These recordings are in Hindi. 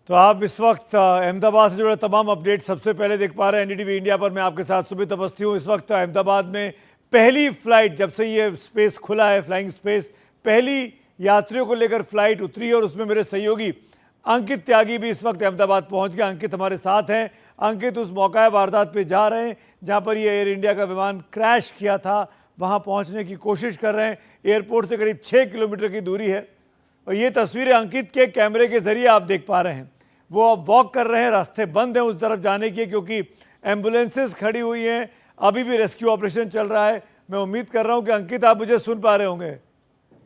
तो आप इस वक्त अहमदाबाद से जुड़े तमाम अपडेट सबसे पहले देख पा रहे हैं एनडीटीवी इंडिया पर। मैं आपके साथ सुमित अवस्थी हूँ। इस वक्त अहमदाबाद में पहली फ्लाइट, जब से ये स्पेस खुला है, फ्लाइंग स्पेस, पहली यात्रियों को लेकर फ्लाइट उतरी है और उसमें मेरे सहयोगी अंकित त्यागी भी इस वक्त अहमदाबाद पहुंच गए। अंकित हमारे साथ हैं। अंकित उस मौका वारदात पे जा रहे हैं जहां पर ये एयर इंडिया का विमान क्रैश किया था, वहां पहुंचने की कोशिश कर रहे हैं। एयरपोर्ट से करीब 6 किलोमीटर की दूरी है और ये तस्वीरें अंकित के कैमरे के जरिए आप देख पा रहे हैं। वो अब वॉक कर रहे हैं, रास्ते बंद हैं उस तरफ जाने के क्योंकि एम्बुलेंसेस खड़ी हुई हैं, अभी भी रेस्क्यू ऑपरेशन चल रहा है। मैं उम्मीद कर रहा हूं कि अंकित आप मुझे सुन पा रहे होंगे।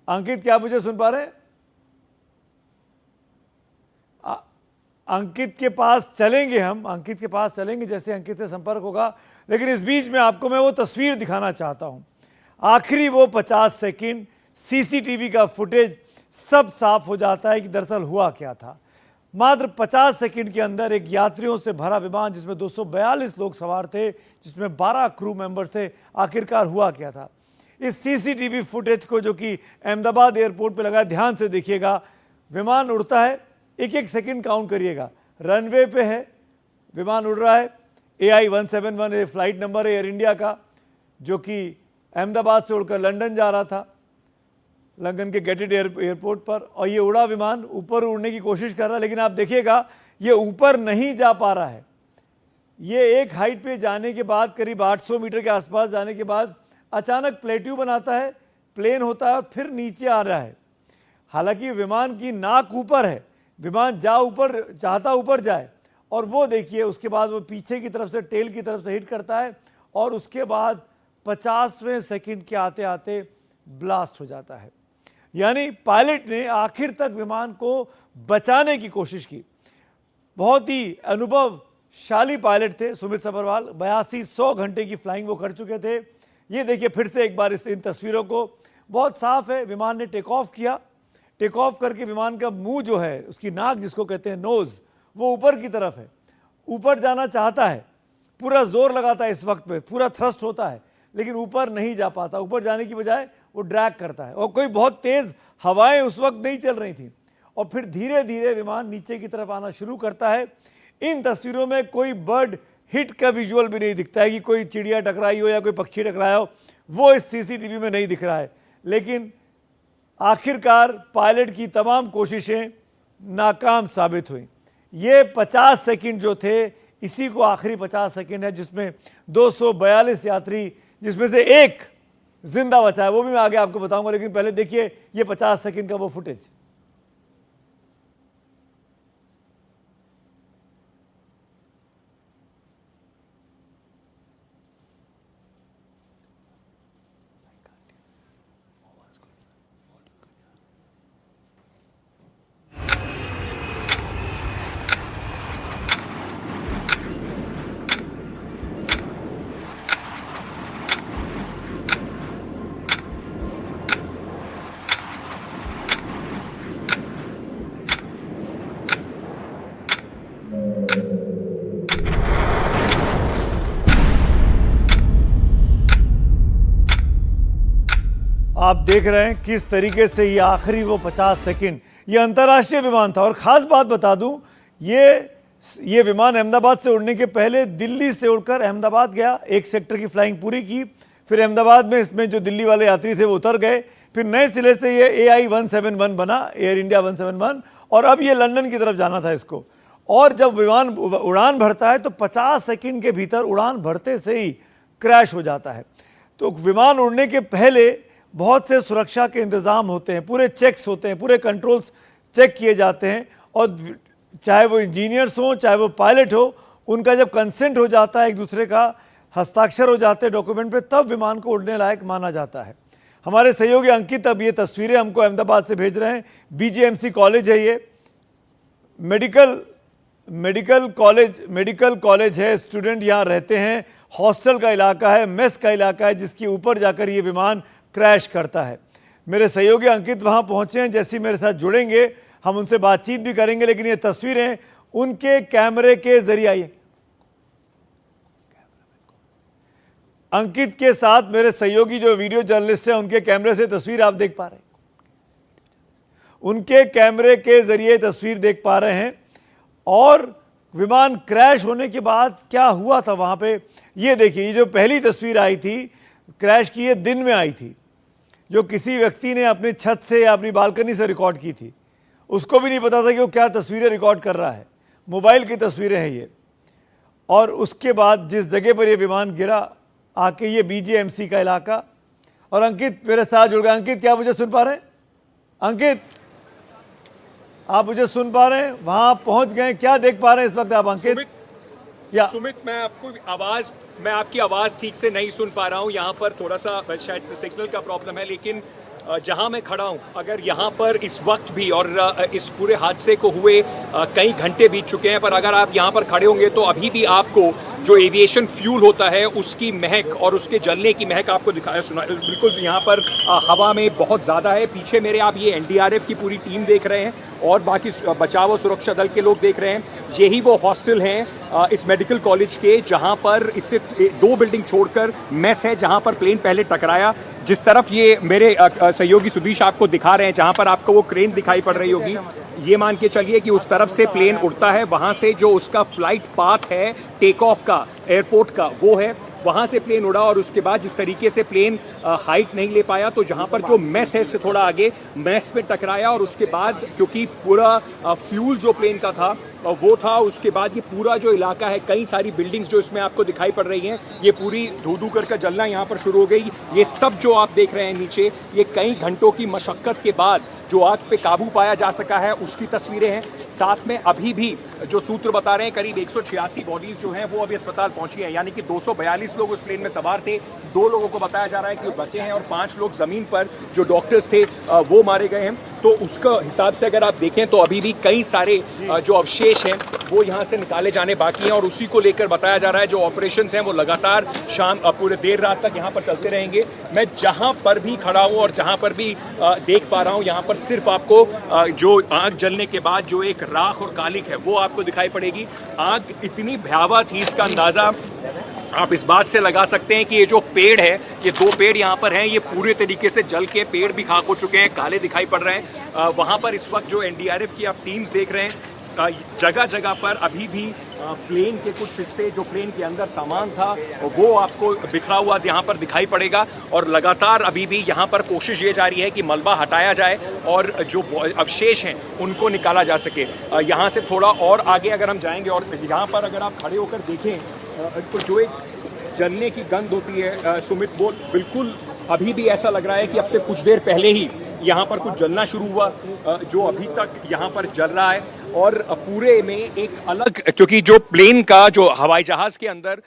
अंकित, क्या मुझे सुन पा रहे हैं? अंकित के पास चलेंगे, हम अंकित के पास चलेंगे जैसे अंकित से संपर्क होगा। लेकिन इस बीच में आपको मैं वो तस्वीर दिखाना चाहता हूं, आखिरी वो 50 सेकंड, सीसीटीवी का फुटेज, सब साफ हो जाता है कि दरअसल हुआ क्या था। मात्र 50 सेकंड के अंदर एक यात्रियों से भरा विमान जिसमें 242 लोग सवार थे, जिसमें 12 क्रू मेंबर्स थे, आखिरकार हुआ क्या था। इस सीसीटीवी फुटेज को जो कि अहमदाबाद एयरपोर्ट पे लगा, ध्यान से देखिएगा। विमान उड़ता है, एक एक सेकंड काउंट करिएगा। रनवे पे है, विमान उड़ रहा है। AI-171 फ्लाइट नंबर है एयर इंडिया का, जो कि अहमदाबाद से उड़कर लंदन जा रहा था, लंदन के गेटेड एयरपोर्ट पर। और ये उड़ा विमान ऊपर उड़ने की कोशिश कर रहा है, लेकिन आप देखिएगा ये ऊपर नहीं जा पा रहा है। ये एक हाइट पे जाने के बाद, करीब 800 मीटर के आसपास जाने के बाद अचानक प्लेट्यू बनाता है, प्लेन होता है और फिर नीचे आ रहा है। हालांकि विमान की नाक ऊपर है, विमान चाहता ऊपर जाए, और वो देखिए उसके बाद वो पीछे की तरफ से, टेल की तरफ से हिट करता है और उसके बाद 50वें सेकंड के आते आते ब्लास्ट हो जाता है। यानी पायलट ने आखिर तक विमान को बचाने की कोशिश की। बहुत ही अनुभवशाली पायलट थे सुमित सभरवाल। 8200 घंटे की फ्लाइंग वो कर चुके थे। ये देखिए फिर से एक बार इन तस्वीरों को, बहुत साफ है। विमान ने टेक ऑफ किया, टेक ऑफ करके विमान का मुंह जो है, उसकी नाक जिसको कहते हैं नोज, वो ऊपर की तरफ है, ऊपर जाना चाहता है, पूरा जोर लगाता है इस वक्त पे, पूरा थ्रस्ट होता है, लेकिन ऊपर नहीं जा पाता। ऊपर जाने की बजाय वो ड्रैग करता है और कोई बहुत तेज हवाएं उस वक्त नहीं चल रही थी। और फिर धीरे धीरे विमान नीचे की तरफ आना शुरू करता है। इन तस्वीरों में कोई बर्ड हिट का विजुअल भी नहीं दिखता है कि कोई चिड़िया टकराई हो या कोई पक्षी टकराया हो, वो इस सीसीटीवी में नहीं दिख रहा है। लेकिन आखिरकार पायलट की तमाम कोशिशें नाकाम साबित हुई। ये 50 सेकंड जो थे, इसी को आखिरी 50 सेकंड है जिसमें 242 यात्री, जिसमें से एक जिंदा बचा है। वो भी मैं आगे आपको बताऊंगा, लेकिन पहले देखिए ये 50 सेकंड का वो फुटेज। आप देख रहे हैं किस तरीके से ये आखिरी वो 50 सेकंड, ये अंतर्राष्ट्रीय विमान था। और ख़ास बात बता दूं, ये विमान अहमदाबाद से उड़ने के पहले दिल्ली से उड़कर अहमदाबाद गया, एक सेक्टर की फ्लाइंग पूरी की, फिर अहमदाबाद में इसमें जो दिल्ली वाले यात्री थे वो उतर गए, फिर नए सिरे से ये AI-171 बना, एयर इंडिया 171, और अब ये लंदन की तरफ जाना था इसको। और जब विमान उड़ान भरता है तो 50 सेकंड के भीतर उड़ान भरते से ही क्रैश हो जाता है। तो विमान उड़ने के पहले बहुत से सुरक्षा के इंतज़ाम होते हैं, पूरे चेक्स होते हैं, पूरे कंट्रोल्स चेक किए जाते हैं, और चाहे वो इंजीनियर्स हो, चाहे वो पायलट हो, उनका जब कंसेंट हो जाता है, एक दूसरे का हस्ताक्षर हो जाते हैं डॉक्यूमेंट पे, तब विमान को उड़ने लायक माना जाता है। हमारे सहयोगी अंकित अब ये तस्वीरें हमको अहमदाबाद से भेज रहे हैं। BJMC कॉलेज है, ये मेडिकल कॉलेज है, स्टूडेंट यहाँ रहते हैं, हॉस्टल का इलाका है, मेस का इलाका है, जिसके ऊपर जाकर ये विमान क्रैश करता है। मेरे सहयोगी अंकित वहाँ पहुँचे हैं, जैसे ही मेरे साथ जुड़ेंगे हम उनसे बातचीत भी करेंगे। लेकिन ये तस्वीरें उनके कैमरे के जरिए आई। अंकित के साथ मेरे सहयोगी जो वीडियो जर्नलिस्ट हैं, उनके कैमरे से तस्वीर आप देख पा रहे हैं, उनके कैमरे के जरिए तस्वीर देख पा रहे हैं। और विमान क्रैश होने के बाद क्या हुआ था वहाँ पे, ये देखिए। ये जो पहली तस्वीर आई थी क्रैश की, ये दिन में आई थी, जो किसी व्यक्ति ने अपनी छत से या अपनी बालकनी से रिकॉर्ड की थी। उसको भी नहीं पता था कि वो क्या तस्वीरें रिकॉर्ड कर रहा है, मोबाइल की तस्वीरें हैं ये। और उसके बाद जिस जगह पर ये विमान गिरा आके, ये बीजेएमसी का इलाका। और अंकित मेरे साथ जुड़ गए। अंकित, क्या मुझे सुन पा रहे हैं? अंकित, आप मुझे सुन पा रहे हैं? वहां पहुंच गए, क्या देख पा रहे हैं इस वक्त आप अंकित? सुमित, मैं आपकी आवाज़ ठीक से नहीं सुन पा रहा हूँ। यहाँ पर थोड़ा सा शायद सिग्नल का प्रॉब्लम है, लेकिन जहाँ मैं खड़ा हूँ, अगर यहाँ पर इस वक्त भी, और इस पूरे हादसे को हुए कई घंटे बीत चुके हैं, पर अगर आप यहाँ पर खड़े होंगे तो अभी भी आपको जो एविएशन फ्यूल होता है उसकी महक और उसके जलने की महक आपको दिखाया सुना। बिल्कुल यहाँ पर हवा में बहुत ज़्यादा है। पीछे मेरे आप ये एनडीआरएफ की पूरी टीम देख रहे हैं और बाकी बचाव और सुरक्षा दल के लोग देख रहे हैं। यही वो हॉस्टल हैं इस मेडिकल कॉलेज के, जहाँ पर इससे 2 बिल्डिंग छोड़कर मेस है जहाँ पर प्लेन पहले टकराया। जिस तरफ ये मेरे सहयोगी सुधीश आपको दिखा रहे हैं, जहाँ पर आपको वो क्रेन दिखाई पड़ रही होगी, ये मान के चलिए कि उस तरफ से प्लेन उड़ता है। वहाँ से जो उसका फ्लाइट पाथ है टेक ऑफ का, एयरपोर्ट का, वो है, वहाँ से प्लेन उड़ा। और उसके बाद जिस तरीके से प्लेन हाइट नहीं ले पाया, तो जहाँ पर जो मेस है इससे थोड़ा आगे मेस पे टकराया। और उसके बाद क्योंकि पूरा फ्यूल जो प्लेन का था वो था, उसके बाद ये पूरा जो इलाका है, कई सारी बिल्डिंग्स जो इसमें आपको दिखाई पड़ रही हैं, ये पूरी धू-धू कर जलना यहाँ पर शुरू हो गई। ये सब जो आप देख रहे हैं नीचे, ये कई घंटों की मशक्कत के बाद जो आग पे काबू पाया जा सका है उसकी तस्वीरें हैं। साथ में अभी भी जो सूत्र बता रहे हैं, करीब 186 बॉडीज जो हैं वो अभी अस्पताल पहुंची हैं, यानी कि 242 लोग उस प्लेन में सवार थे। 2 लोगों को बताया जा रहा है कि वो बचे हैं और 5 लोग ज़मीन पर जो डॉक्टर्स थे वो मारे गए हैं। तो उसका हिसाब से अगर आप देखें तो अभी भी कई सारे जो अवशेष हैं वो यहाँ से निकाले जाने बाकी हैं। और उसी को लेकर बताया जा रहा है जो ऑपरेशंस हैं वो लगातार शाम पूरे देर रात तक यहाँ पर चलते रहेंगे। मैं जहाँ पर भी खड़ा हूँ और जहाँ पर भी देख पा रहा हूँ, यहाँ पर सिर्फ आपको जो आग जलने के बाद जो एक राख और कालिक है वो आपको दिखाई पड़ेगी। आग इतनी भयावह थी, इसका अंदाज़ा आप इस बात से लगा सकते हैं कि ये जो पेड़ है, ये 2 पेड़ यहाँ पर हैं, ये पूरे तरीके से जल के पेड़ भी खाक हो चुके हैं, काले दिखाई पड़ रहे हैं। वहाँ पर इस वक्त जो एनडीआरएफ की आप टीम्स देख रहे हैं, जगह जगह पर अभी भी प्लेन के कुछ हिस्से, जो प्लेन के अंदर सामान था, वो आपको बिखरा हुआ यहाँ पर दिखाई पड़ेगा। और लगातार अभी भी यहाँ पर कोशिश ये जारी है कि मलबा हटाया जाए और जो अवशेष हैं उनको निकाला जा सके। यहाँ से थोड़ा और आगे अगर हम जाएंगे और यहाँ पर अगर आप खड़े होकर देखें तो जो एक जलने की गंध होती है सुमित, वो बिल्कुल अभी भी ऐसा लग रहा है कि अब से कुछ देर पहले ही यहाँ पर कुछ जलना शुरू हुआ, जो अभी तक यहाँ पर जल रहा है। और पूरे में एक अलग, क्योंकि जो प्लेन का, जो हवाई जहाज के अंदर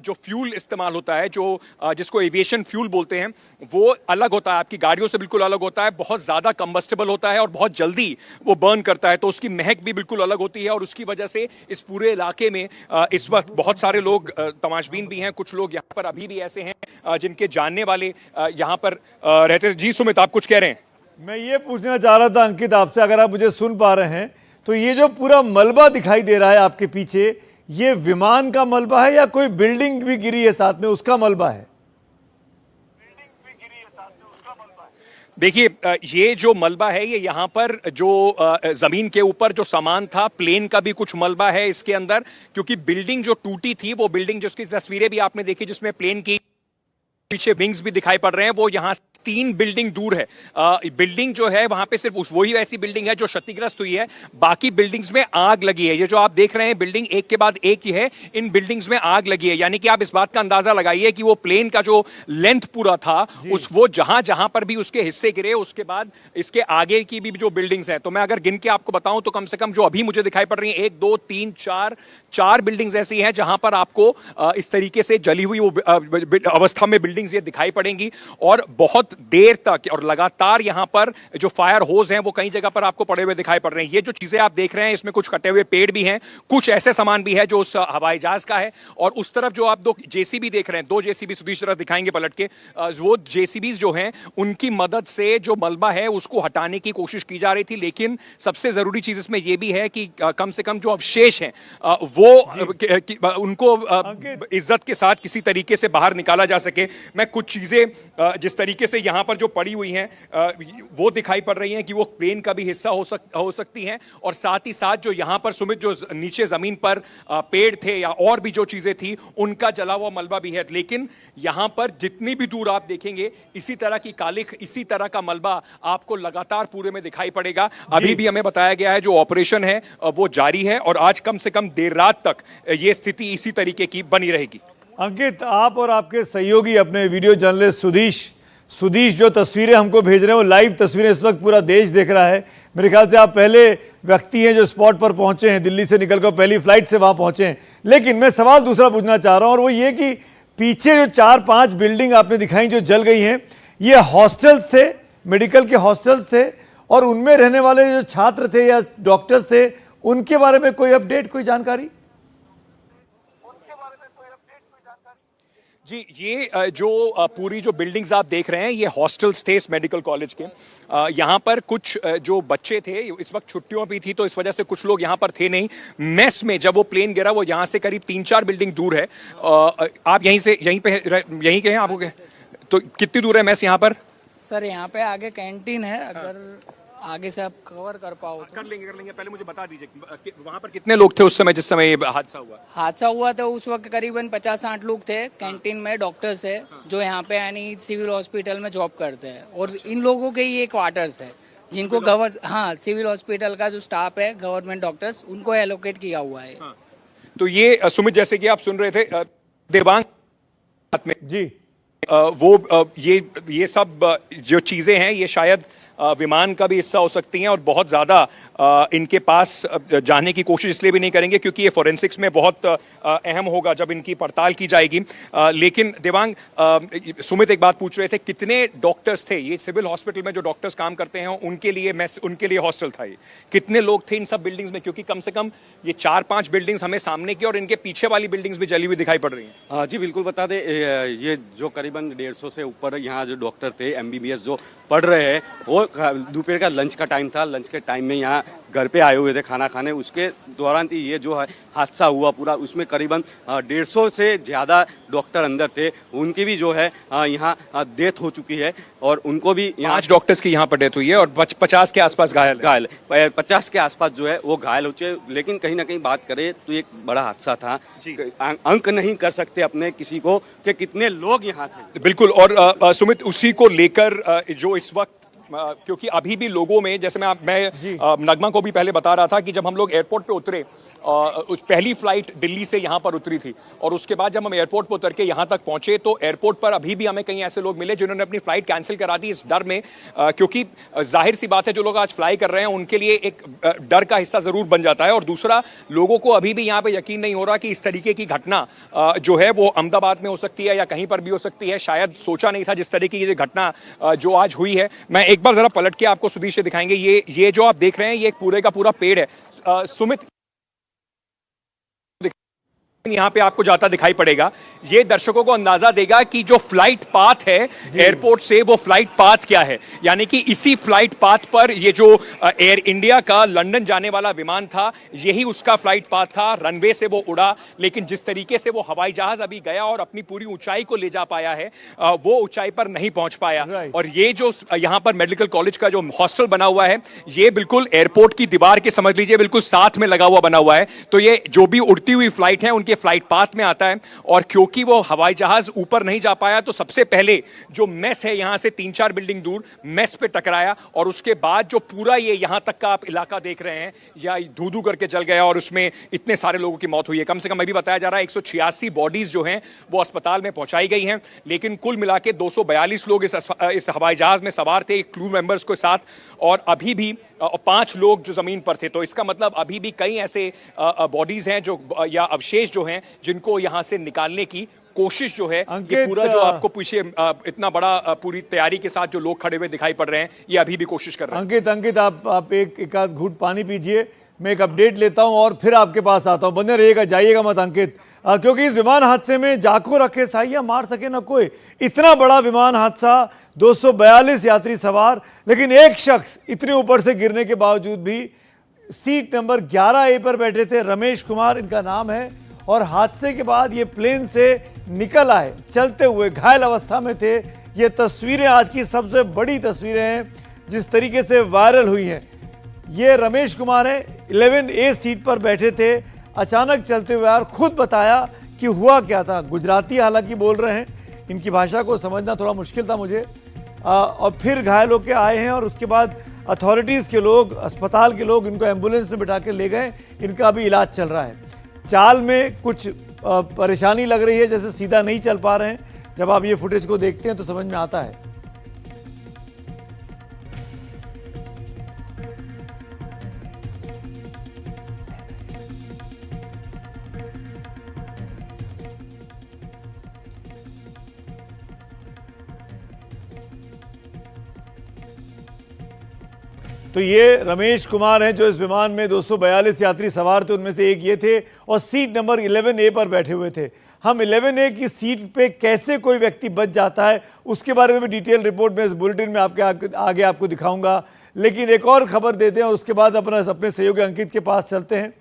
जो फ्यूल इस्तेमाल होता है, जो जिसको एविएशन फ्यूल बोलते हैं, वो अलग होता है, आपकी गाड़ियों से बिल्कुल अलग होता है, बहुत ज़्यादा कंबस्टेबल होता है और बहुत जल्दी वो बर्न करता है, तो उसकी महक भी बिल्कुल अलग होती है। और उसकी वजह से इस पूरे इलाके में इस वक्त बहुत सारे लोग तमाशबीन भी हैं, कुछ लोग यहाँ पर अभी भी ऐसे हैं जिनके जानने वाले यहाँ पर रहते हैं। जी सुमित, आप कुछ कह रहे हैं? मैं ये पूछना चाह रहा था अंकित आपसे, अगर आप मुझे सुन पा रहे हैं, तो ये जो पूरा मलबा दिखाई दे रहा है आपके पीछे, ये विमान का मलबा है या कोई बिल्डिंग भी गिरी है साथ में उसका मलबा है? देखिए, ये जो मलबा है, ये यहाँ पर जो जमीन के ऊपर जो सामान था, प्लेन का भी कुछ मलबा है इसके अंदर, क्योंकि बिल्डिंग जो टूटी थी, वो बिल्डिंग जिसकी तस्वीरें भी आपने देखी, जिसमें प्लेन की पीछे विंग्स भी दिखाई पड़ रहे हैं, वो यहाँ 3 बिल्डिंग दूर है। बिल्डिंग जो है वहां पे सिर्फ वही ऐसी बिल्डिंग है जो क्षतिग्रस्त हुई है, बाकी बिल्डिंग्स में आग लगी है। ये जो आप देख रहे हैं बिल्डिंग एक के बाद एक ही है, इन बिल्डिंग्स में आग लगी है। यानी कि आप इस बात का अंदाजा लगाइए कि वो प्लेन का जो लेंथ पूरा था, वो जहां जहां पर भी उसके हिस्से गिरे, उसके बाद इसके आगे की भी जो बिल्डिंग्स हैं, तो मैं अगर गिन के आपको बताऊं तो कम से कम जो अभी मुझे दिखाई पड़ रही है 1 2 3 4 बिल्डिंग्स ऐसी हैं जहां पर आपको इस तरीके से जली हुई अवस्था में बिल्डिंग्स ये दिखाई पड़ेंगी। और बहुत देर तक और लगातार यहाँ पर जो फायर होज हैं वो कई जगह पर आपको पड़े हुए दिखाई पड़ रहे हैं। ये जो चीजें आप देख रहे हैं, इसमें कुछ कटे हुए पेड़ भी हैं, कुछ ऐसे सामान भी है जो उस हवाई जहाज का है। और उस तरफ जो आप 2 जेसीबी देख रहे हैं, 2 जेसीबी दूसरी तरफ दिखाएंगे पलट के, वो जेसीबी जो हैं उनकी मदद से जो मलबा है उसको हटाने की कोशिश की जा रही थी। लेकिन सबसे जरूरी चीज इसमें यह भी है कि कम से कम जो अवशेष हैं वो उनको इज्जत के साथ किसी तरीके से बाहर निकाला जा सके। मैं कुछ चीजें जिस तरीके से यहाँ पर जो पड़ी हुई हैं वो दिखाई पड़ रही हैं कि वो प्लेन का भी हिस्सा हो सकती हैं, और साथ ही साथ जो यहाँ पर सुमित जो नीचे जमीन पर पेड़ थे या और भी जो चीजें थी उनका जला हुआ मलबा भी है। लेकिन यहाँ पर जितनी भी दूर आप देखेंगे इसी तरह की कालिख, इसी तरह का मलबा आपको लगातार पूरे में दिखाई पड़ेगा। अभी भी हमें बताया गया है जो ऑपरेशन है वो जारी है और आज कम से कम देर रात तक ये स्थिति इसी तरीके की बनी रहेगी। अंकित, आप और आपके सहयोगी अपने वीडियो जर्नलिस्ट सुधीश जो तस्वीरें हमको भेज रहे हैं वो लाइव तस्वीरें इस वक्त पूरा देश देख रहा है। मेरे ख्याल से आप पहले व्यक्ति हैं जो स्पॉट पर पहुंचे हैं, दिल्ली से निकलकर पहली फ्लाइट से वहां पहुंचे हैं। लेकिन मैं सवाल दूसरा पूछना चाह रहा हूं और वो ये कि पीछे जो 4-5 बिल्डिंग आपने दिखाई जो जल गई हैं, ये हॉस्टल्स थे, मेडिकल के हॉस्टल्स थे, और उनमें रहने वाले जो छात्र थे या डॉक्टर्स थे उनके बारे में कोई अपडेट, कोई जानकारी? जी, ये जो पूरी जो बिल्डिंग्स आप देख रहे हैं ये हॉस्टल्स थे इस मेडिकल कॉलेज के। यहाँ पर कुछ जो बच्चे थे इस वक्त छुट्टियों पे थी तो इस वजह से कुछ लोग यहाँ पर थे नहीं। मेस में जब वो प्लेन गिरा वो यहाँ से करीब 3-4 बिल्डिंग दूर है। आप यहीं के हैं आपको तो कितनी दूर है मेस यहाँ पर? सर यहाँ पे आगे कैंटीन है, अगर आगे से आप कवर कर पाओ तो। कर लेंगे। पहले मुझे बता दीजिए वहाँ पर कितने लोग थे उस समय जिस समय ये हादसा हुआ? हादसा हुआ तो उस वक्त करीबन 50-60 लोग थे। कैंटीन में डॉक्टर्स है जो यहाँ पे यानी सिविल हॉस्पिटल में जॉब करते हैं, और इन लोगों के ये क्वार्टर्स है जिनको सिविल हॉस्पिटल का जो स्टाफ है गवर्नमेंट डॉक्टर्स उनको एलोकेट किया हुआ है। तो ये सुमित जैसे कि आप सुन रहे थे देवांग में जी वो ये सब जो चीजें हैं ये शायद विमान का भी हिस्सा हो सकती हैं और बहुत ज़्यादा इनके पास जाने की कोशिश इसलिए भी नहीं करेंगे क्योंकि ये फोरेंसिक्स में बहुत अहम होगा जब इनकी पड़ताल की जाएगी। लेकिन देवांग, सुमित एक बात पूछ रहे थे, कितने डॉक्टर्स थे? ये सिविल हॉस्पिटल में जो डॉक्टर्स काम करते हैं उनके लिए हॉस्टल था ये। कितने लोग थे इन सब बिल्डिंग्स में? क्योंकि कम से कम ये 4-5 बिल्डिंग्स हमें सामने की और इनके पीछे वाली बिल्डिंग्स भी जली हुई दिखाई पड़ रही हैं। जी बिल्कुल, बता दें ये जो करीबन 150 से ऊपर यहाँ जो डॉक्टर थे MBBS जो पढ़ रहे हैं वो दोपहर का लंच का टाइम था। लंच के टाइम में यहाँ घर पे आए हुए थे खाना खाने, उसके दौरान ये जो है हादसा हुआ पूरा। उसमें करीबन 150 से ज़्यादा डॉक्टर अंदर थे, उनकी भी जो है यहाँ डेथ हो चुकी है और उनको भी 5 डॉक्टर्स की यहाँ पर डेथ हुई है और 50 के आसपास घायल 50 के आसपास जो है वो घायल हो चुके। लेकिन कहीं ना कहीं बात करें तो एक बड़ा हादसा था, अंक नहीं कर सकते अपने किसी को कि कितने लोग यहाँ थे। बिल्कुल। और सुमित, उसी को लेकर जो इस वक्त क्योंकि अभी भी लोगों में, जैसे मैं नगमा को भी पहले बता रहा था कि जब हम लोग एयरपोर्ट पे उतरे, पहली फ्लाइट दिल्ली से यहाँ पर उतरी थी और उसके बाद जब हम एयरपोर्ट पर उतर के यहाँ तक पहुंचे तो एयरपोर्ट पर अभी भी हमें कई ऐसे लोग मिले जिन्होंने अपनी फ्लाइट कैंसिल करा दी इस डर में, क्योंकि जाहिर सी बात है जो लोग आज फ्लाई कर रहे हैं उनके लिए एक डर का हिस्सा जरूर बन जाता है। और दूसरा, लोगों को अभी भी यहाँ पे यकीन नहीं हो रहा कि इस तरीके की घटना जो है वो अहमदाबाद में हो सकती है या कहीं पर भी हो सकती है। शायद सोचा नहीं था जिस तरीके की घटना जो आज हुई है। मैं एक बार जरा पलट के आपको सुधीर से दिखाएंगे, ये जो आप देख रहे हैं ये एक पूरे का पूरा पेड़ है। सुमित, यहाँ पे आपको जाता दिखाई पड़ेगा, ये दर्शकों को अंदाजा देगा कि जो फ्लाइट पाथ है एयरपोर्ट से वो फ्लाइट पाथ क्या है। यानी कि इसी फ्लाइट पाथ पर ये जो एयर इंडिया का लंदन जाने वाला विमान था यही उसका फ्लाइट पाथ था। रनवे से वो उड़ा, लेकिन जिस तरीके से वो हवाई जहाज अभी गया और अपनी पूरी ऊंचाई को ले जा पाया है वो ऊंचाई पर नहीं पहुंच पाया। और ये जो यहाँ पर मेडिकल कॉलेज का जो हॉस्टल बना हुआ है ये बिल्कुल एयरपोर्ट की दीवार के समझ लीजिए बिल्कुल साथ में लगा हुआ बना हुआ है। तो ये जो भी उड़ती हुई फ्लाइट है उनके फ्लाइट पाथ में आता है और क्योंकि वो हवाई जहाज ऊपर नहीं जा पाया तो सबसे पहले जो मेस है यहां से 3-4 बिल्डिंग दूर मेस पे टकराया और उसके बाद जो पूरा ये यहां तक का आप इलाका देख रहे हैं या धू-धू करके जल गया और उसमें इतने सारे लोगों की मौत हुई है। कम से कम अभी बताया जा रहा है 186 बॉडीज जो हैं वो अस्पताल में पहुंचाई गई हैं, लेकिन कुल मिला के 242 लोग इस हवाई जहाज में सवार थे क्रू मेंबर्स के साथ, और अभी भी 5 लोग जो जमीन पर थे। तो इसका मतलब अभी भी कई ऐसे बॉडीज हैं जो या अवशेष जो हैं जिनको यहां से निकालने की कोशिश जो है ये पूरा जो आपको पीछे इतना बड़ा पूरी तैयारी के साथ जो लोग खड़े हुए दिखाई पड़ रहे हैं ये अभी भी कोशिश कर रहे हैं। अंकित आप एक आध घूंट पानी पीजिए, मैं एक अपडेट लेता हूं और फिर आपके पास आता हूं। बने रहिएगा, जाइएगा मत अंकित, क्योंकि इस विमान हादसे में जाको रखे साइया मार सके ना कोई। इतना बड़ा विमान हादसा, 242 यात्री सवार, लेकिन एक शख्स इतने ऊपर से गिरने के बावजूद भी सीट नंबर 11A पर बैठे थे, रमेश कुमार इनका नाम है, और हादसे के बाद ये प्लेन से निकल आए चलते हुए, घायल अवस्था में थे, ये तस्वीरें आज की सबसे बड़ी तस्वीरें हैं जिस तरीके से वायरल हुई हैं। ये रमेश कुमार है, 11A सीट पर बैठे थे, अचानक चलते हुए यार खुद बताया कि हुआ क्या था। गुजराती हालांकि बोल रहे हैं, इनकी भाषा को समझना थोड़ा मुश्किल था मुझे। और फिर घायल होकर आए हैं और उसके बाद अथॉरिटीज़ के लोग, अस्पताल के लोग इनको एम्बुलेंस में बिठा के ले गए। इनका अभी इलाज चल रहा है। चाल में कुछ परेशानी लग रही है, जैसे सीधा नहीं चल पा रहे हैं। जब आप ये फुटेज को देखते हैं तो समझ में आता है। तो ये रमेश कुमार हैं जो इस विमान में 242 यात्री सवार थे, उनमें से एक ये थे और सीट नंबर 11A पर बैठे हुए थे। हम 11A की सीट पे कैसे कोई व्यक्ति बच जाता है उसके बारे में भी डिटेल रिपोर्ट में इस बुलेटिन में आपके आगे आपको दिखाऊंगा। लेकिन एक और खबर देते हैं और उसके बाद अपने सहयोगी अंकित के पास चलते हैं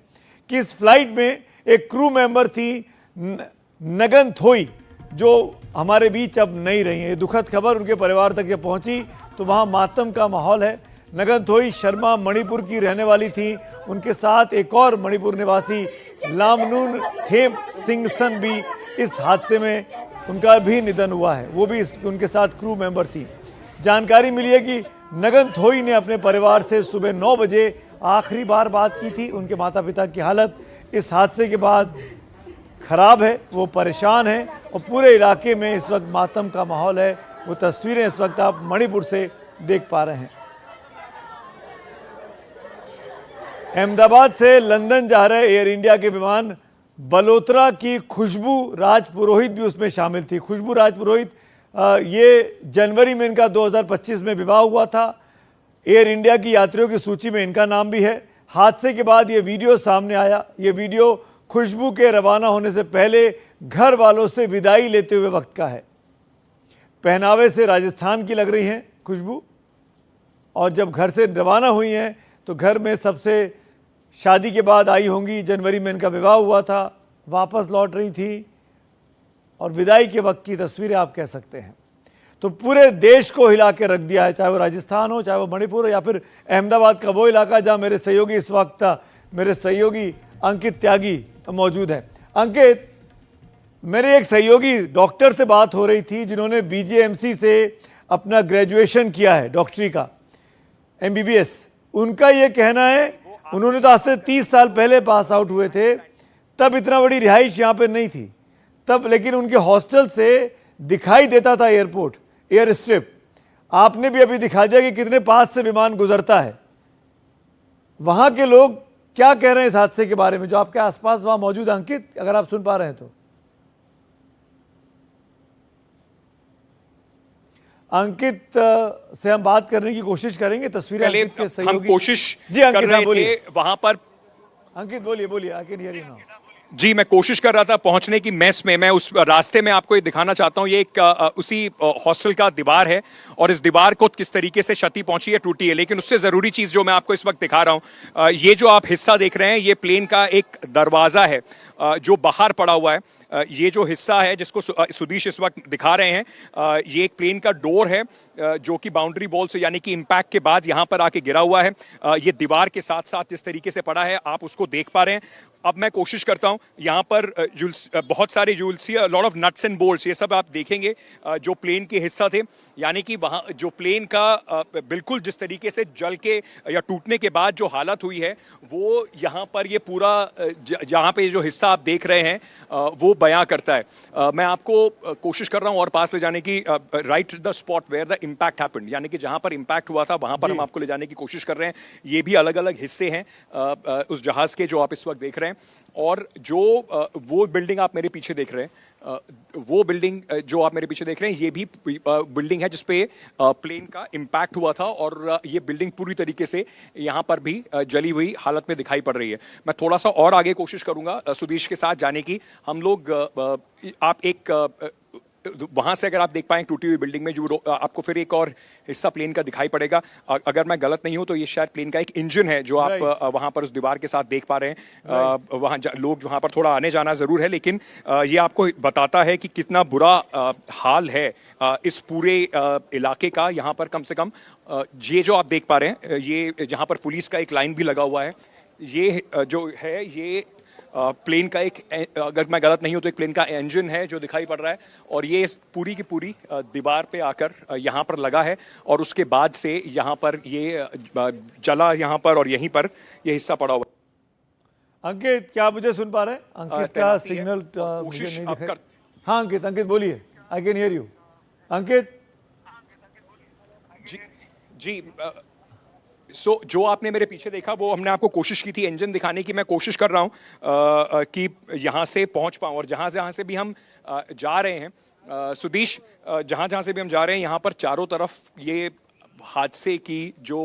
कि इस फ्लाइट में एक क्रू मेंबर थी नगन थोई, जो हमारे बीच अब नहीं रही है। दुखद खबर उनके परिवार तक ये पहुंची तो वहाँ मातम का माहौल है। नगन थोई शर्मा मणिपुर की रहने वाली थी। उनके साथ एक और मणिपुर निवासी लामनून थेम सिंगसन भी इस हादसे में उनका भी निधन हुआ है। वो भी उनके साथ क्रू मेंबर थी। जानकारी मिली है कि नगन थोई ने अपने परिवार से सुबह 9 बजे आखिरी बार बात की थी। उनके माता पिता की हालत इस हादसे के बाद खराब है, वो परेशान हैं और पूरे इलाके में इस वक्त मातम का माहौल है। वो तस्वीरें इस वक्त आप मणिपुर से देख पा रहे हैं। अहमदाबाद से लंदन जा रहे एयर इंडिया के विमान बलोत्रा की खुशबू राजपुरोहित भी उसमें शामिल थी। खुशबू राजपुरोहित, ये जनवरी में इनका 2025 में विवाह हुआ था। एयर इंडिया की यात्रियों की सूची में इनका नाम भी है। हादसे के बाद ये वीडियो सामने आया। ये वीडियो खुशबू के रवाना होने से पहले घर वालों से विदाई लेते हुए वक्त का है। पहनावे से राजस्थान की लग रही हैं खुशबू, और जब घर से रवाना हुई हैं तो घर में सबसे शादी के बाद आई होंगी। जनवरी में इनका विवाह हुआ था, वापस लौट रही थी और विदाई के वक्त की तस्वीरें आप कह सकते हैं। तो पूरे देश को हिला के रख दिया है, चाहे वो राजस्थान हो, चाहे वो मणिपुर हो, या फिर अहमदाबाद का वो इलाका जहां मेरे सहयोगी इस वक्त मेरे सहयोगी अंकित त्यागी मौजूद है। अंकित, मेरे एक सहयोगी डॉक्टर से बात हो रही थी जिन्होंने BJMC से अपना ग्रेजुएशन किया है, डॉक्टरी का, MBBS। उनका ये कहना है, उन्होंने तो आज से 30 साल पहले पास आउट हुए थे, तब इतना बड़ी रिहाइश यहाँ पे नहीं थी तब, लेकिन उनके हॉस्टल से दिखाई देता था एयरपोर्ट, एयर स्ट्रिप। आपने भी अभी दिखा दिया कि कितने पास से विमान गुजरता है। वहां के लोग क्या कह रहे हैं इस हादसे के बारे में, जो आपके आसपास वहां मौजूद? अंकित, अगर आप सुन पा रहे हैं तो अंकित से हम बात करने की कोशिश करेंगे। तस्वीरें अंकित के सहयोगी हम कोशिश जी अंकित, कर रहे बोलिए। थे वहां पर। अंकित बोलिए, I can hear you now. जी, मैं कोशिश कर रहा था पहुंचने की मेस में। मैं उस रास्ते में आपको ये दिखाना चाहता हूँ। ये एक उसी हॉस्टल का दीवार है और इस दीवार को किस तरीके से क्षति पहुंची है, टूटी है। लेकिन उससे ज़रूरी चीज़ जो मैं आपको इस वक्त दिखा रहा हूँ, ये जो आप हिस्सा देख रहे हैं, ये प्लेन का एक दरवाज़ा है जो बाहर पड़ा हुआ है। ये जो हिस्सा है जिसको सुदीश इस वक्त दिखा रहे हैं, ये एक प्लेन का डोर है जो कि बाउंड्री वॉल से, यानी कि इम्पैक्ट के बाद यहाँ पर आके गिरा हुआ है। ये दीवार के साथ साथ जिस तरीके से पड़ा है आप उसको देख पा रहे हैं। अब मैं कोशिश करता हूं, यहाँ पर बहुत सारे you will see a lot of nuts and bolts, ये सब आप देखेंगे जो प्लेन के हिस्सा थे। यानी कि वहाँ जो प्लेन का बिल्कुल जिस तरीके से जल के या टूटने के बाद जो हालत हुई है, वो यहाँ पर ये पूरा जहाँ पे जो हिस्सा आप देख रहे हैं वो बयां करता है। मैं आपको कोशिश कर रहा हूँ और पास ले जाने की, right the spot where the impact happened, यानी कि जहाँ पर इम्पैक्ट हुआ था वहाँ पर हम आपको ले जाने की कोशिश कर रहे हैं। ये भी अलग अलग हिस्से हैं उस जहाज़ के जो आप इस वक्त देख रहे हैं। और जो वो बिल्डिंग आप मेरे पीछे देख रहे हैं, वो बिल्डिंग जो आप मेरे पीछे देख रहे हैं, ये भी बिल्डिंग है जिसपे प्लेन का इम्पैक्ट हुआ था। और ये बिल्डिंग पूरी तरीके से यहाँ पर भी जली हुई हालत में दिखाई पड़ रही है। मैं थोड़ा सा और आगे कोशिश करूंगा सुदेश के साथ जाने की। हम लोग आप एक वहां से अगर आप देख पाए टूटी हुई बिल्डिंग में जो आपको फिर एक और हिस्सा प्लेन का दिखाई पड़ेगा। अगर मैं गलत नहीं हूं तो ये शायद प्लेन का एक इंजन है जो आप वहां पर उस दीवार के साथ देख पा रहे हैं। वहां लोग वहां पर थोड़ा आने जाना जरूर है, लेकिन ये आपको बताता है कि कितना बुरा हाल है इस पूरे इलाके का। यहाँ पर कम से कम ये जो आप देख पा रहे हैं, ये जहां पर पुलिस का एक लाइन भी लगा हुआ है, ये जो है ये प्लेन का एक, अगर मैं गलत नहीं हूं तो एक प्लेन का इंजन है जो दिखाई पड़ रहा है, और ये पूरी की पूरी दीवार पे आकर यहाँ पर लगा है, और उसके बाद से यहाँ पर ये जला यहाँ पर, और यहीं पर ये हिस्सा पड़ा हुआ है। अंकित, क्या मुझे सुन पा रहे हैं? अंकित का सिग्नल मुझे कोशिश नहीं आप दिखाई। कर। हाँ अंकित बोलिए, आई कैन हियर यू। अंकित जी जो आपने मेरे पीछे देखा वो हमने आपको कोशिश की थी इंजन दिखाने की। मैं कोशिश कर रहा हूं कि यहां से पहुंच पाऊं, और जहां से भी हम जा रहे हैं सुदीश, जहां से भी हम जा रहे हैं यहां पर चारों तरफ ये हादसे की जो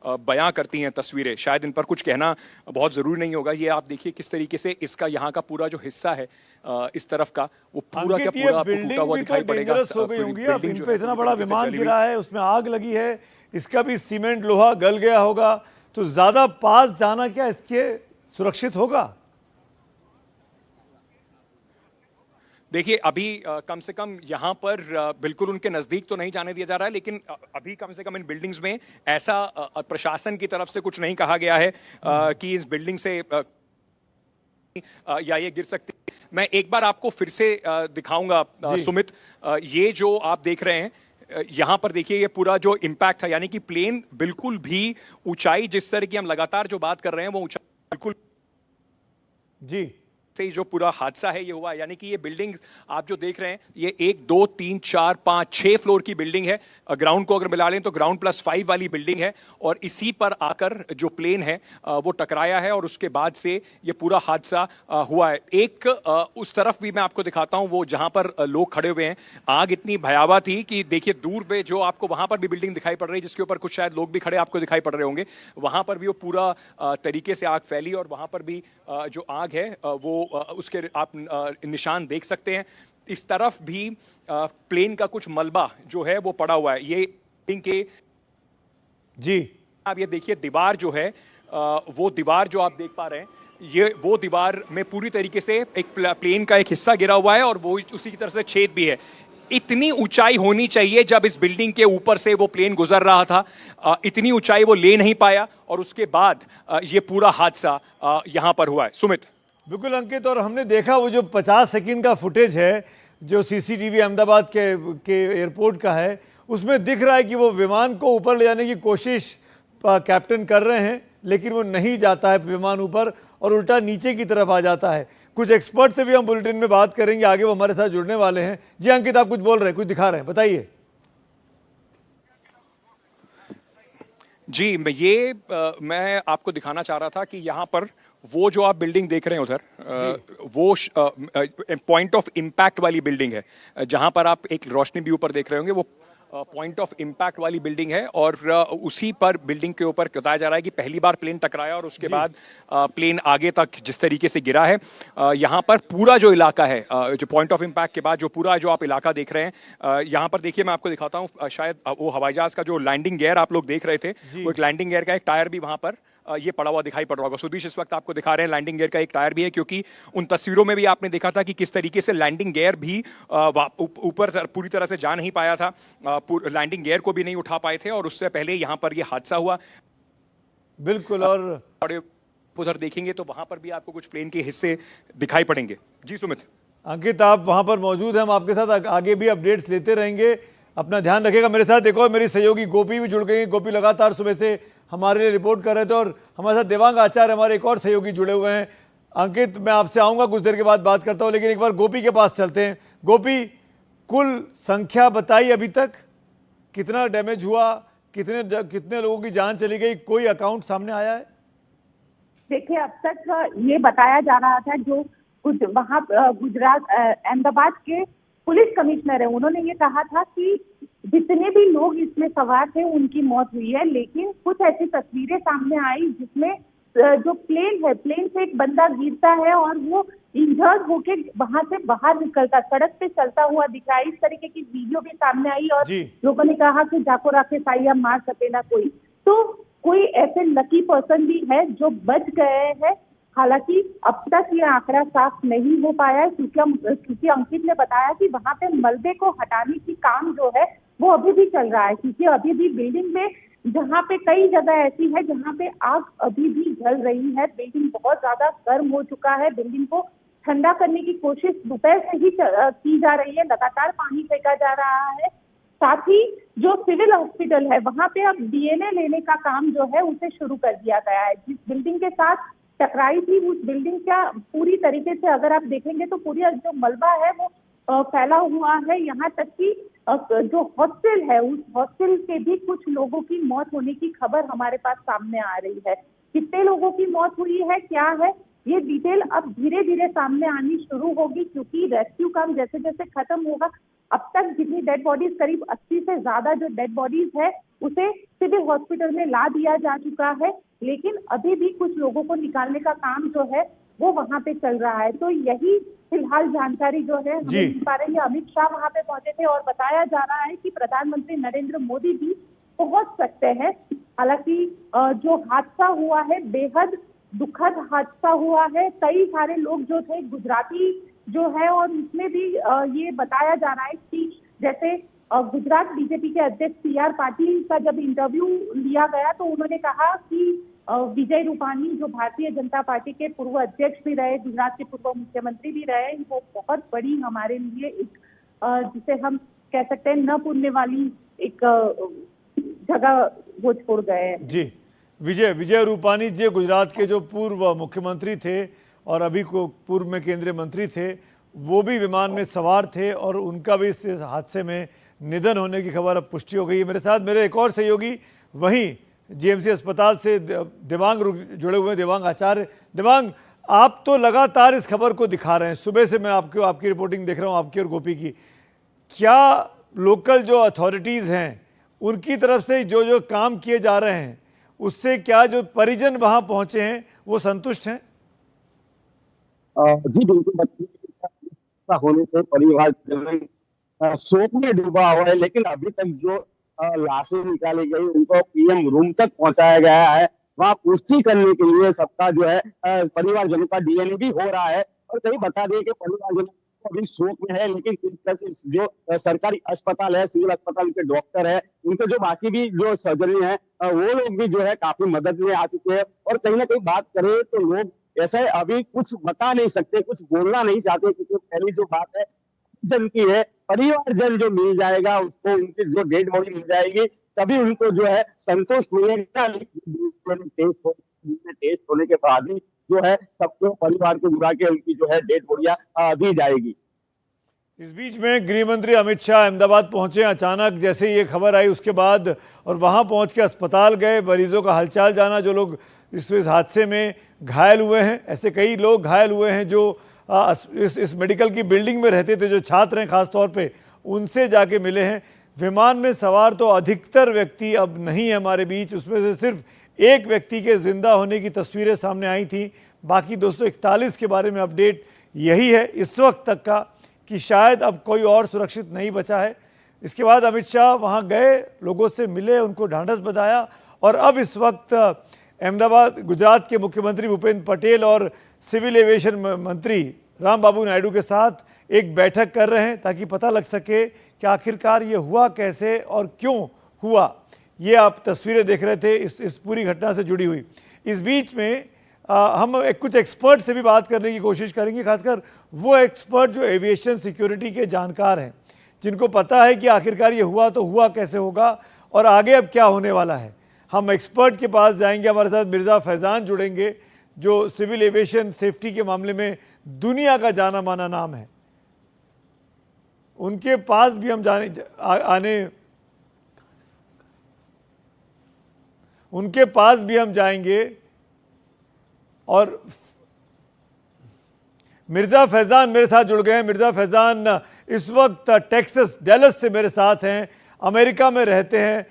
बयां करती हैं तस्वीरें, शायद इन पर कुछ कहना बहुत जरूरी नहीं होगा। ये आप देखिए किस तरीके से इसका यहाँ का पूरा जो हिस्सा है इस तरफ का, वो पूरा का पूरा आपको टूटा हुआ दिखाई पड़ेगा। हो गई होंगी। अब इन पे इतना बड़ा विमान गिरा है, उसमें आग लगी है, इसका भी सीमेंट लोहा गल गया होगा, तो ज्यादा पास जाना क्या इसके सुरक्षित होगा? देखिए अभी कम से कम यहाँ पर बिल्कुल उनके नजदीक तो नहीं जाने दिया जा रहा है, लेकिन अभी कम से कम इन बिल्डिंग्स में ऐसा प्रशासन की तरफ से कुछ नहीं कहा गया है कि इस बिल्डिंग से या ये गिर सकती है। मैं एक बार आपको फिर से दिखाऊंगा सुमित, ये जो आप देख रहे हैं यहाँ पर देखिए, ये पूरा जो इम्पैक्ट था, यानी कि प्लेन बिल्कुल भी ऊंचाई, जिस तरह की हम लगातार जो बात कर रहे हैं वो ऊंचाई बिल्कुल जी से जो पूरा हादसा है ये हुआ। यानी कि ये बिल्डिंग आप जो देख रहे हैं ये 1 2 3 4 5 6 फ्लोर की बिल्डिंग है। ग्राउंड को अगर मिला लें तो ग्राउंड +5 वाली बिल्डिंग है, और इसी पर आकर जो प्लेन है वो टकराया है, और उसके बाद से ये पूरा हादसा हुआ है। एक उस तरफ भी मैं आपको दिखाता हूं, वो जहां पर लोग खड़े हुए हैं। आग इतनी भयावह थी कि देखिए दूर पे जो आपको वहां पर भी बिल्डिंग दिखाई पड़ रही है, जिसके ऊपर कुछ शायद लोग भी खड़े आपको दिखाई पड़ रहे होंगे, वहां पर भी वो पूरा तरीके से आग फैली, और वहां पर भी जो आग है वो उसके आप निशान देख सकते हैं। इस तरफ भी प्लेन का कुछ मलबा जो है वो पड़ा हुआ है। ये के जी आप ये देखिए दीवार जो है वो दीवार जो आप देख पा रहे हैं, ये वो दीवार में पूरी तरीके से एक प्लेन का एक हिस्सा गिरा हुआ है, और वो उसी की तरफ से छेद भी है। इतनी ऊंचाई होनी चाहिए जब इस बिल्डिंग के ऊपर से वो प्लेन गुजर रहा था, इतनी ऊंचाई वो ले नहीं पाया, और उसके बाद ये पूरा हादसा यहां पर हुआ है। सुमित। बिल्कुल अंकित, और हमने देखा वो जो 50 सेकंड का फुटेज है जो सीसीटीवी अहमदाबाद के एयरपोर्ट का है, उसमें दिख रहा है कि वो विमान को ऊपर ले जाने की कोशिश कैप्टन कर रहे हैं, लेकिन वो नहीं जाता है विमान ऊपर, और उल्टा नीचे की तरफ आ जाता है। कुछ एक्सपर्ट से भी हम बुलेटिन में बात करेंगे, आगे वो हमारे साथ जुड़ने वाले हैं। जी अंकित, आप कुछ बोल रहे हैं, कुछ दिखा रहे हैं, बताइए। जी मैं आपको दिखाना चाह रहा था कि यहाँ पर वो जो आप बिल्डिंग देख रहे हैं उधर, वो पॉइंट ऑफ इम्पैक्ट वाली बिल्डिंग है। जहां पर आप एक रोशनी भी ऊपर देख रहे होंगे, वो पॉइंट ऑफ इम्पैक्ट वाली बिल्डिंग है, और उसी पर बिल्डिंग के ऊपर बताया जा रहा है कि पहली बार प्लेन टकराया, और उसके बाद प्लेन आगे तक जिस तरीके से गिरा है। यहाँ पर पूरा जो इलाका है, जो पॉइंट ऑफ इम्पैक्ट के बाद जो पूरा जो आप इलाका देख रहे हैं, यहाँ पर देखिए मैं आपको दिखाता हूँ, शायद वो हवाई जहाज का जो लैंडिंग गियर आप लोग देख रहे थे, वो एक लैंडिंग गियर का एक टायर भी वहां पर ये पड़ा हुआ दिखाई पड़ रहा होगा। सुदीश इस वक्त आपको दिखा रहे हैं लैंडिंग गियर का एक टायर भी है, क्योंकि उन तस्वीरों में भी आपने देखा था कि किस तरीके से लैंडिंग गियर भी ऊपर पूरी तरह से जा नहीं पाया था, लैंडिंग गियर को भी नहीं उठा पाए थे, और उससे पहले यहाँ पर ये हादसा हुआ। बिल्कुल, और उधर देखेंगे तो वहां पर भी आपको कुछ प्लेन के हिस्से दिखाई पड़ेंगे। जी सुमित। अंकित, आप वहां पर मौजूद हैं, हम आपके साथ आगे भी अपडेट्स लेते रहेंगे, अपना ध्यान रखिएगा। मेरे साथ एक और मेरी सहयोगी गोपी भी जुड़ गई हैं। गोपी लगातार सुबह से हमारे लिए रिपोर्ट कर रहे थे, और हमारे साथ देवांग आचार्य हमारे एक और सहयोगी जुड़े हुए हैं। अंकित, मैं आपसे आऊँगा, कुछ देर के बाद बात करता हूँ, लेकिन एक बार गोपी के पास चलते हैं। गोपी, कुल संख्या बताई अभी तक, कितना डैमेज हुआ, कितने लोगों की जान चली गई, कोई अकाउंट सामने आया है? देखिए, अब तक ये बताया जा रहा था, जो वहाँ गुजरात अहमदाबाद के पुलिस कमिश्नर है, उन्होंने ये कहा था कि जितने भी लोग इसमें सवार थे उनकी मौत हुई है, लेकिन कुछ ऐसी तस्वीरें सामने आई जिसमें जो प्लेन है, प्लेन से एक बंदा गिरता है और वो इंजर्ड होके वहां से बाहर निकलता, सड़क पे चलता हुआ दिख रहा है। इस तरीके की वीडियो भी सामने आई और जी। लोगों ने कहा कि जाको राखे साइया मार सके ना कोई। तो कोई ऐसे लकी पर्सन भी है जो बच गए हैं। हालांकि अब तक ये आंकड़ा साफ नहीं हो पाया है, क्योंकि अंकित ने बताया कि वहां पे मलबे को हटाने की काम जो है वो अभी भी चल रहा है, क्योंकि अभी भी बिल्डिंग में जहाँ पे कई जगह ऐसी है जहाँ पे आग अभी भी जल रही है। बिल्डिंग बहुत ज्यादा गर्म हो चुका है। बिल्डिंग को ठंडा करने की कोशिश दोपहर से ही की जा रही है, लगातार पानी फेंका जा रहा है। साथ ही जो सिविल हॉस्पिटल है वहां पे अब डीएनए लेने का काम जो है उसे शुरू कर दिया गया है। जिस बिल्डिंग के साथ टकराई थी उस बिल्डिंग का पूरी तरीके से अगर आप देखेंगे तो पूरी जो मलबा है वो फैला हुआ है। यहाँ तक कि जो हॉस्टल है उस हॉस्टल के भी कुछ लोगों की मौत होने की खबर हमारे पास सामने आ रही है। कितने लोगों की मौत हुई है, क्या है, ये डिटेल अब धीरे धीरे सामने आनी शुरू होगी, क्योंकि रेस्क्यू काम जैसे जैसे खत्म होगा। अब तक जितनी डेड बॉडीज, करीब 80 से ज्यादा जो डेड बॉडीज है उसे सिविल हॉस्पिटल में ला दिया जा चुका है, लेकिन अभी भी कुछ लोगों को निकालने का काम जो है वो वहां पे चल रहा है। तो यही फिलहाल जानकारी जो है हमें मिल पा रही है। अमित शाह वहां पे पहुंचे थे और बताया जा रहा है कि प्रधानमंत्री नरेंद्र मोदी भी पहुंच सकते हैं। हालांकि जो हादसा हुआ है बेहद दुखद हादसा हुआ है। कई सारे लोग जो थे गुजराती जो है, और उसमें भी ये बताया जा रहा है कि जैसे गुजरात बीजेपी के अध्यक्ष CR पाटिल का जब इंटरव्यू लिया गया तो उन्होंने कहा कि विजय रूपानी जो भारतीय जनता पार्टी के पूर्व अध्यक्ष भी रहे, गुजरात के पूर्व मुख्यमंत्री भी रहे, वो बहुत बड़ी हमारे लिए एक जिसे हम कह सकते हैं न भूलने वाली एक जगह वो छोड़ गए हैं। जी, विजय रूपानी जी गुजरात के जो पूर्व मुख्यमंत्री थे और अभी को पूर्व में केंद्रीय मंत्री थे, वो भी विमान में सवार थे और उनका भी इस हादसे में निधन होने की खबर अब पुष्टि हो गई है। मेरे साथ मेरे एक और सहयोगी वहीं जीएमसी अस्पताल से दिव्यांग जुड़े हुए हैं, दिव्यांग आचार्य। दिव्यांग, आप तो लगातार इस खबर को दिखा रहे हैं, सुबह से मैं आपकी रिपोर्टिंग देख रहा हूं, आपकी और गोपी की। क्या लोकल जो अथॉरिटीज़ हैं उनकी तरफ से जो काम किए जा रहे हैं उससे क्या जो परिजन वहां पहुंचे हैं वो संतुष्ट हैं? जी बिल्कुल, ऐसा होने से परिवार शोक में डूबा हुआ है, लेकिन अभी तक जो लाशें निकाली गई उनको पीएम रूम तक पहुंचाया गया है। वहां पुष्टि करने के लिए सबका जो है परिवारजनों का डीएनए भी हो रहा है। और कहीं बता दें कि परिवारजनों अभी शोक में है, लेकिन जो सरकारी अस्पताल है, सिविल अस्पताल के डॉक्टर है, उनके जो बाकी भी जो सर्जरी है वो लोग भी जो है काफी मदद में आ चुके हैं। और कहीं ना कहीं बात करें तो लोग ऐसे अभी कुछ बता नहीं सकते, कुछ बोलना नहीं चाहते, क्योंकि पहली जो बात है जन की है, परिवारजन जो मिल जाएगा उसको उनकी जो डेड बॉडी मिल जाएगी तभी उनको जो है संतोष मिलेगा। टेस्ट होने के बाद ही जो है सबको परिवार को बुला के उनकी जो है डेड बॉडियां दी जाएगी। इस बीच में गृह मंत्री अमित शाह अहमदाबाद पहुंचे अचानक, जैसे ये खबर आई उसके बाद, और वहां पहुंच के अस्पताल गए, मरीजों का हालचाल जाना। जो लोग इस हादसे में घायल हुए हैं, ऐसे कई लोग घायल हुए हैं जो इस मेडिकल की बिल्डिंग में रहते थे, जो छात्र हैं खास तौर पे, उनसे जाके मिले हैं। विमान में सवार तो अधिकतर व्यक्ति अब नहीं है हमारे बीच, उसमें से सिर्फ एक व्यक्ति के जिंदा होने की तस्वीरें सामने आई थी। बाकी 241 के बारे में अपडेट यही है इस वक्त तक का कि शायद अब कोई और सुरक्षित नहीं बचा है। इसके बाद अमित शाह वहां गए, लोगों से मिले, उनको ढांढस बंधाया और अब इस वक्त अहमदाबाद गुजरात के मुख्यमंत्री भूपेंद्र पटेल और सिविल एविएशन मंत्री रामबाबू नायडू के साथ एक बैठक कर रहे हैं ताकि पता लग सके कि आखिरकार ये हुआ कैसे और क्यों हुआ। ये आप तस्वीरें देख रहे थे इस पूरी घटना से जुड़ी हुई। इस बीच में हम कुछ एक्सपर्ट से भी बात करने की कोशिश करेंगे, खासकर वो एक्सपर्ट जो एविएशन सिक्योरिटी के जानकार हैं, जिनको पता है कि आखिरकार ये हुआ तो हुआ कैसे होगा और आगे अब क्या होने वाला है। हम एक्सपर्ट के पास जाएंगे। हमारे साथ मिर्ज़ा फैज़ान जुड़ेंगे जो सिविल एविएशन सेफ्टी के मामले में दुनिया का जाना माना नाम है। उनके पास भी हम उनके पास भी हम जाएंगे। और मिर्ज़ा फैज़ान मेरे साथ जुड़ गए हैं। मिर्ज़ा फैज़ान इस वक्त टेक्सास डैलस से मेरे साथ हैं, अमेरिका में रहते हैं,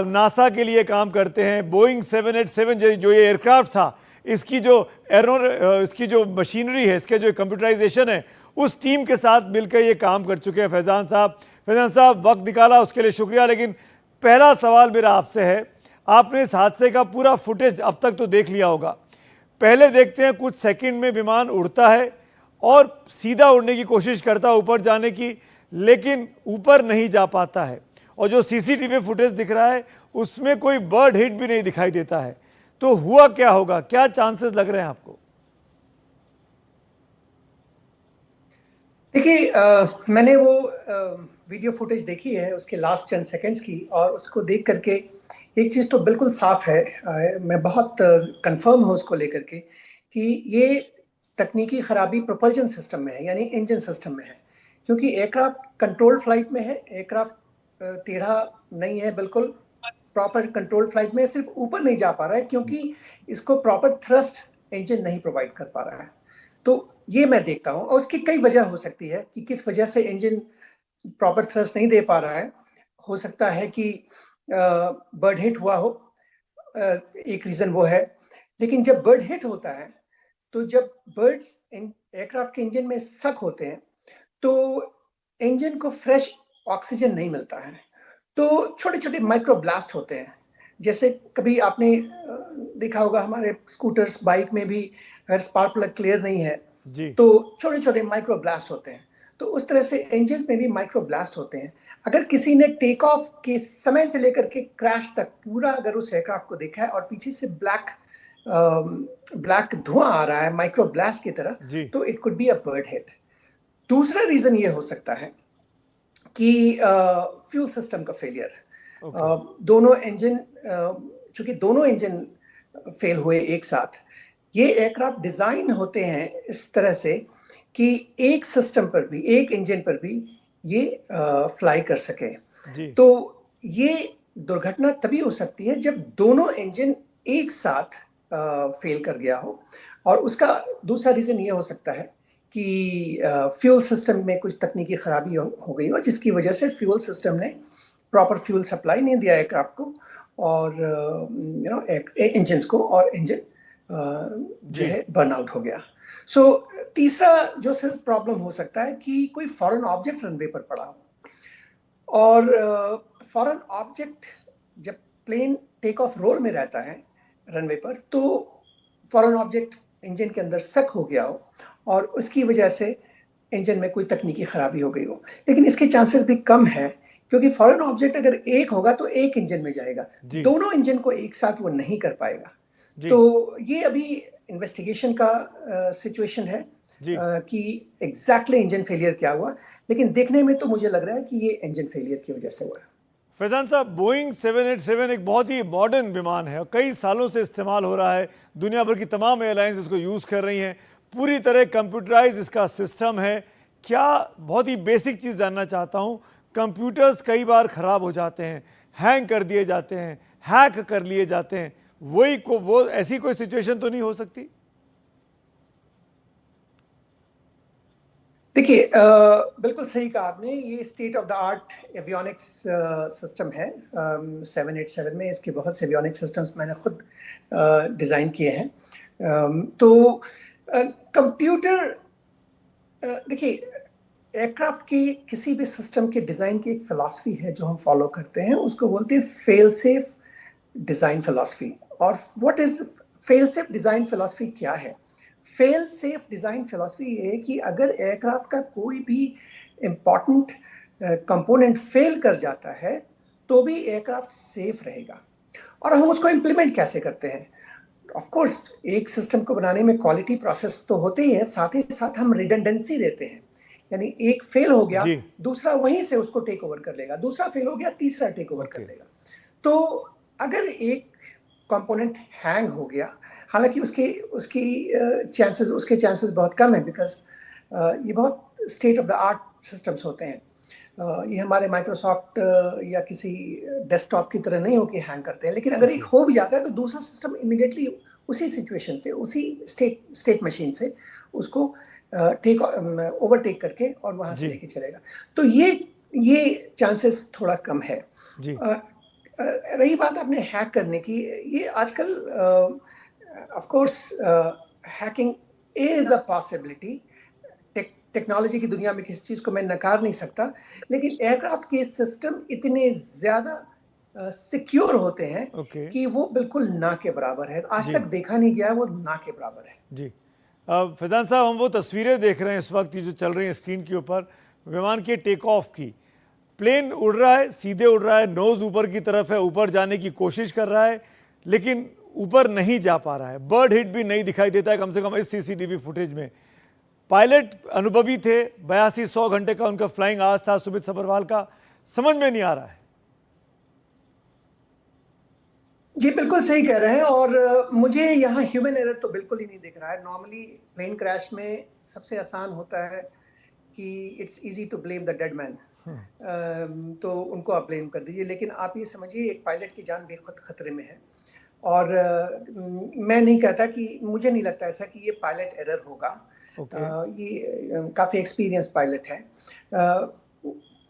नासा के लिए काम करते हैं। बोइंग 787 जो ये एयरक्राफ्ट था, इसकी जो इसकी जो मशीनरी है, इसके जो कंप्यूटराइजेशन है, उस टीम के साथ मिलकर ये काम कर चुके हैं फैज़ान साहब, वक्त निकाला उसके लिए शुक्रिया। लेकिन पहला सवाल मेरा आपसे है, आपने इस हादसे का पूरा फुटेज अब तक तो देख लिया होगा। पहले देखते हैं कुछ सेकंड में विमान उड़ता है और सीधा उड़ने की कोशिश करता है ऊपर जाने की, लेकिन ऊपर नहीं जा पाता है। और जो सीसीटीवी फुटेज दिख रहा है उसमें कोई बर्ड हिट भी नहीं दिखाई देता है। तो हुआ क्या होगा, क्या चांसेस लग रहे हैं आपको? देखिए, मैंने वो वीडियो फुटेज देखी है उसके लास्ट 10 सेकंड्स की, और उसको देख करके एक चीज़ तो बिल्कुल साफ है, मैं बहुत कंफर्म हूँ उसको लेकर के कि ये तकनीकी खराबी प्रोपल्जन सिस्टम में है, यानी इंजन सिस्टम में है। क्योंकि एयरक्राफ्ट कंट्रोल फ्लाइट में है, एयरक्राफ्ट टेढ़ा नहीं है, बिल्कुल प्रॉपर कंट्रोल फ्लाइट में, सिर्फ ऊपर नहीं जा पा रहा है क्योंकि इसको प्रॉपर थ्रस्ट इंजन नहीं प्रोवाइड कर पा रहा है। तो ये मैं देखता हूँ, और उसकी कई वजह हो सकती है कि किस वजह से इंजन प्रॉपर थ्रस्ट नहीं दे पा रहा है। हो सकता है कि बर्ड हिट हुआ हो, एक रीजन वो है। लेकिन जब बर्ड हिट होता है, तो जब बर्ड्स एयरक्राफ्ट के इंजन में सक होते हैं तो इंजन को फ्रेश ऑक्सीजन नहीं मिलता है, तो छोटे छोटे माइक्रो ब्लास्ट होते हैं। जैसे कभी आपने देखा होगा हमारे स्कूटर्स, बाइक में भी अगर स्पार्क प्लग क्लियर नहीं है तो छोटे छोटे माइक्रो ब्लास्ट होते हैं। तो उस तरह से इंजन में भी माइक्रो ब्लास्ट होते हैं। अगर किसी ने टेक ऑफ के समय से लेकर के क्रैश तक पूरा अगर उस एयरक्राफ्ट को देखा है और पीछे से ब्लैक धुआं आ रहा है माइक्रो ब्लास्ट की तरह, तो it could be a bird hit. दूसरा रीजन ये हो सकता है कि फ्यूल सिस्टम का फेलियर। दोनों इंजन, चूंकि दोनों इंजन फेल हुए एक साथ, ये एयरक्राफ्ट डिजाइन होते हैं इस तरह से कि एक सिस्टम पर भी, एक इंजन पर भी ये फ्लाई कर सके। तो ये दुर्घटना तभी हो सकती है जब दोनों इंजन एक साथ फेल कर गया हो। और उसका दूसरा रीजन ये हो सकता है कि फ्यूल सिस्टम में कुछ तकनीकी खराबी हो गई हो, जिसकी वजह से फ्यूल सिस्टम ने प्रॉपर फ्यूल सप्लाई नहीं दिया एयरक्राफ्ट को और इंजन को, और इंजन जो है बर्नआउट हो गया। सो तीसरा जो सिर्फ प्रॉब्लम हो सकता है कि कोई फॉरेन ऑब्जेक्ट रनवे पर पड़ा हो, और फॉरेन ऑब्जेक्ट जब प्लेन टेक ऑफ रोल में रहता है रनवे पर, तो फॉरेन ऑब्जेक्ट इंजन के अंदर स्टक हो गया हो और उसकी वजह से इंजन में कोई तकनीकी खराबी हो गई हो। लेकिन इसके चांसेस भी कम है, क्योंकि फॉरेन ऑब्जेक्ट अगर एक होगा तो एक इंजन में जाएगा, दोनों इंजन को एक साथ वो नहीं कर पाएगा। तो ये अभी इन्वेस्टिगेशन का सिचुएशन है कि एग्जैक्टली इंजन फेलियर क्या हुआ, लेकिन देखने में तो मुझे लग रहा है कि ये इंजन फेलियर की वजह से हुआ है। फैज़ान साहब, बोइंग 787 एक बहुत ही मॉडर्न विमान है और कई सालों से इस्तेमाल हो रहा है। दुनिया भर की तमाम एयरलाइंस इसको यूज़ कर रही हैं। पूरी तरह कंप्यूटराइज इसका सिस्टम है। क्या, बहुत ही बेसिक चीज़ जानना चाहता हूँ, कंप्यूटर्स कई बार ख़राब हो जाते हैं, हैंग कर दिए जाते हैं, हैक कर लिए जाते हैं, वो ऐसी कोई सिचुएशन तो नहीं हो सकती? देखिए, बिल्कुल सही कहा आपने। ये state of the art avionics system है 787 में। इसके बहुत से एवियोनिक्स सिस्टम्स मैंने खुद डिज़ाइन किए हैं। तो कंप्यूटर, देखिए, एयरक्राफ्ट की किसी भी सिस्टम के डिज़ाइन की एक फ़िलासफ़ी है जो हम फॉलो करते हैं, उसको बोलते हैं फेल सेफ डिज़ाइन फ़िलासफ़ी। और what is fail safe design philosophy क्या है? फेल सेफ डिज़ाइन फ़िलासफ़ी ये है कि अगर एयरक्राफ्ट का कोई भी इम्पॉर्टेंट कंपोनेंट फेल कर जाता है तो भी एयरक्राफ्ट सेफ रहेगा। और हम उसको इम्प्लीमेंट कैसे करते हैं? ऑफ कोर्स एक सिस्टम को बनाने में क्वालिटी प्रोसेस तो होते ही है, साथ ही साथ हम रिडंडेंसी देते हैं, यानी एक फेल हो गया दूसरा वहीं से उसको टेक ओवर कर लेगा, दूसरा फेल हो गया तीसरा टेक ओवर कर लेगा। तो अगर एक कंपोनेंट हैंग हो गया, हालांकि उसके चांसेस बहुत कम है, बिकॉज ये बहुत state of the art systems होते हैं। ये हमारे माइक्रोसॉफ्ट या किसी डेस्कटॉप की तरह नहीं हो कि हैंग करते हैं। लेकिन अगर एक हो भी जाता है तो दूसरा सिस्टम इमीडिएटली उसी सिचुएशन से, उसी स्टेट मशीन से उसको ओवरटेक करके और वहां से लेके चलेगा। तो ये चांसेस थोड़ा कम है। रही बात आपने हैक करने की, ये आजकल of course hacking is a possibility. Technology की दुनिया में किसी चीज को मैं नकार नहीं सकता, लेकिन एयरक्राफ्ट के सिस्टम इतने ज्यादा सिक्योर होते हैं कि वो बिल्कुल ना के बराबर है। आज तक देखा नहीं गया, वो ना के बराबर है। जी फैजान साहब, हम वो तस्वीरें देख रहे हैं इस वक्त जो चल रही हैं स्क्रीन के ऊपर, विमान के टेक ऑफ की। प्लेन उड़ रहा है, सीधे उड़ रहा है, नोज ऊपर की तरफ है, ऊपर जाने की कोशिश कर रहा है, लेकिन ऊपर नहीं जा पा रहा है। बर्ड हिट भी नहीं दिखाई देता है, कम से कम इस सीसीटीवी फुटेज में। पायलट अनुभवी थे, 8200 घंटे का उनका फ्लाइंग आवर्स था सुमित सभरवाल का। समझ में नहीं आ रहा है। जी बिल्कुल सही कह रहे हैं, और मुझे यहाँ ह्यूमन एरर तो बिल्कुल ही नहीं दिख रहा है। नॉर्मली प्लेन क्रैश में सबसे आसान होता है कि it's easy to blame the dead man, तो उनको आप ब्लेम कर दीजिए, लेकिन आप ये समझिए एक पायलट की जान बेखुद खतरे में है। और मैं नहीं कहता कि, मुझे नहीं लगता ऐसा कि ये पायलट एरर होगा। ये काफी एक्सपीरियंस पायलट है।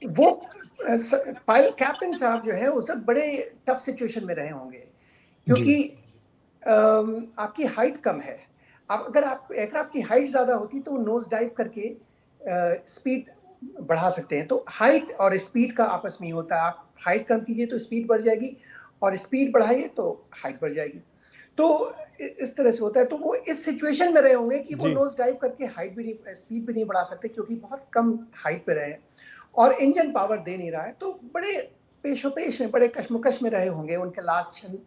वो पायलट कैप्टन साहब जो है वो सब बड़े टफ सिचुएशन में रहे होंगे, क्योंकि आपकी हाइट कम है। अगर आप एयरक्राफ्ट की हाइट ज्यादा होती तो नोज डाइव करके स्पीड बढ़ा सकते हैं। तो हाइट और स्पीड का आपस में ही होता है। आप हाइट कम कीजिए तो स्पीड बढ़ जाएगी, और स्पीड बढ़ाइए तो हाइट बढ़ जाएगी। तो इस तरह से होता है। तो वो इस सिचुएशन में रहे होंगे कि वो नोज डाइव करके हाइट भी नहीं, स्पीड भी नहीं बढ़ा सकते, क्योंकि बहुत कम हाइट पे रहे हैं और इंजन पावर दे नहीं रहा है। तो बड़े पेशोपेश में, बड़े कश्मकश में रहे होंगे उनके लास्ट क्षण,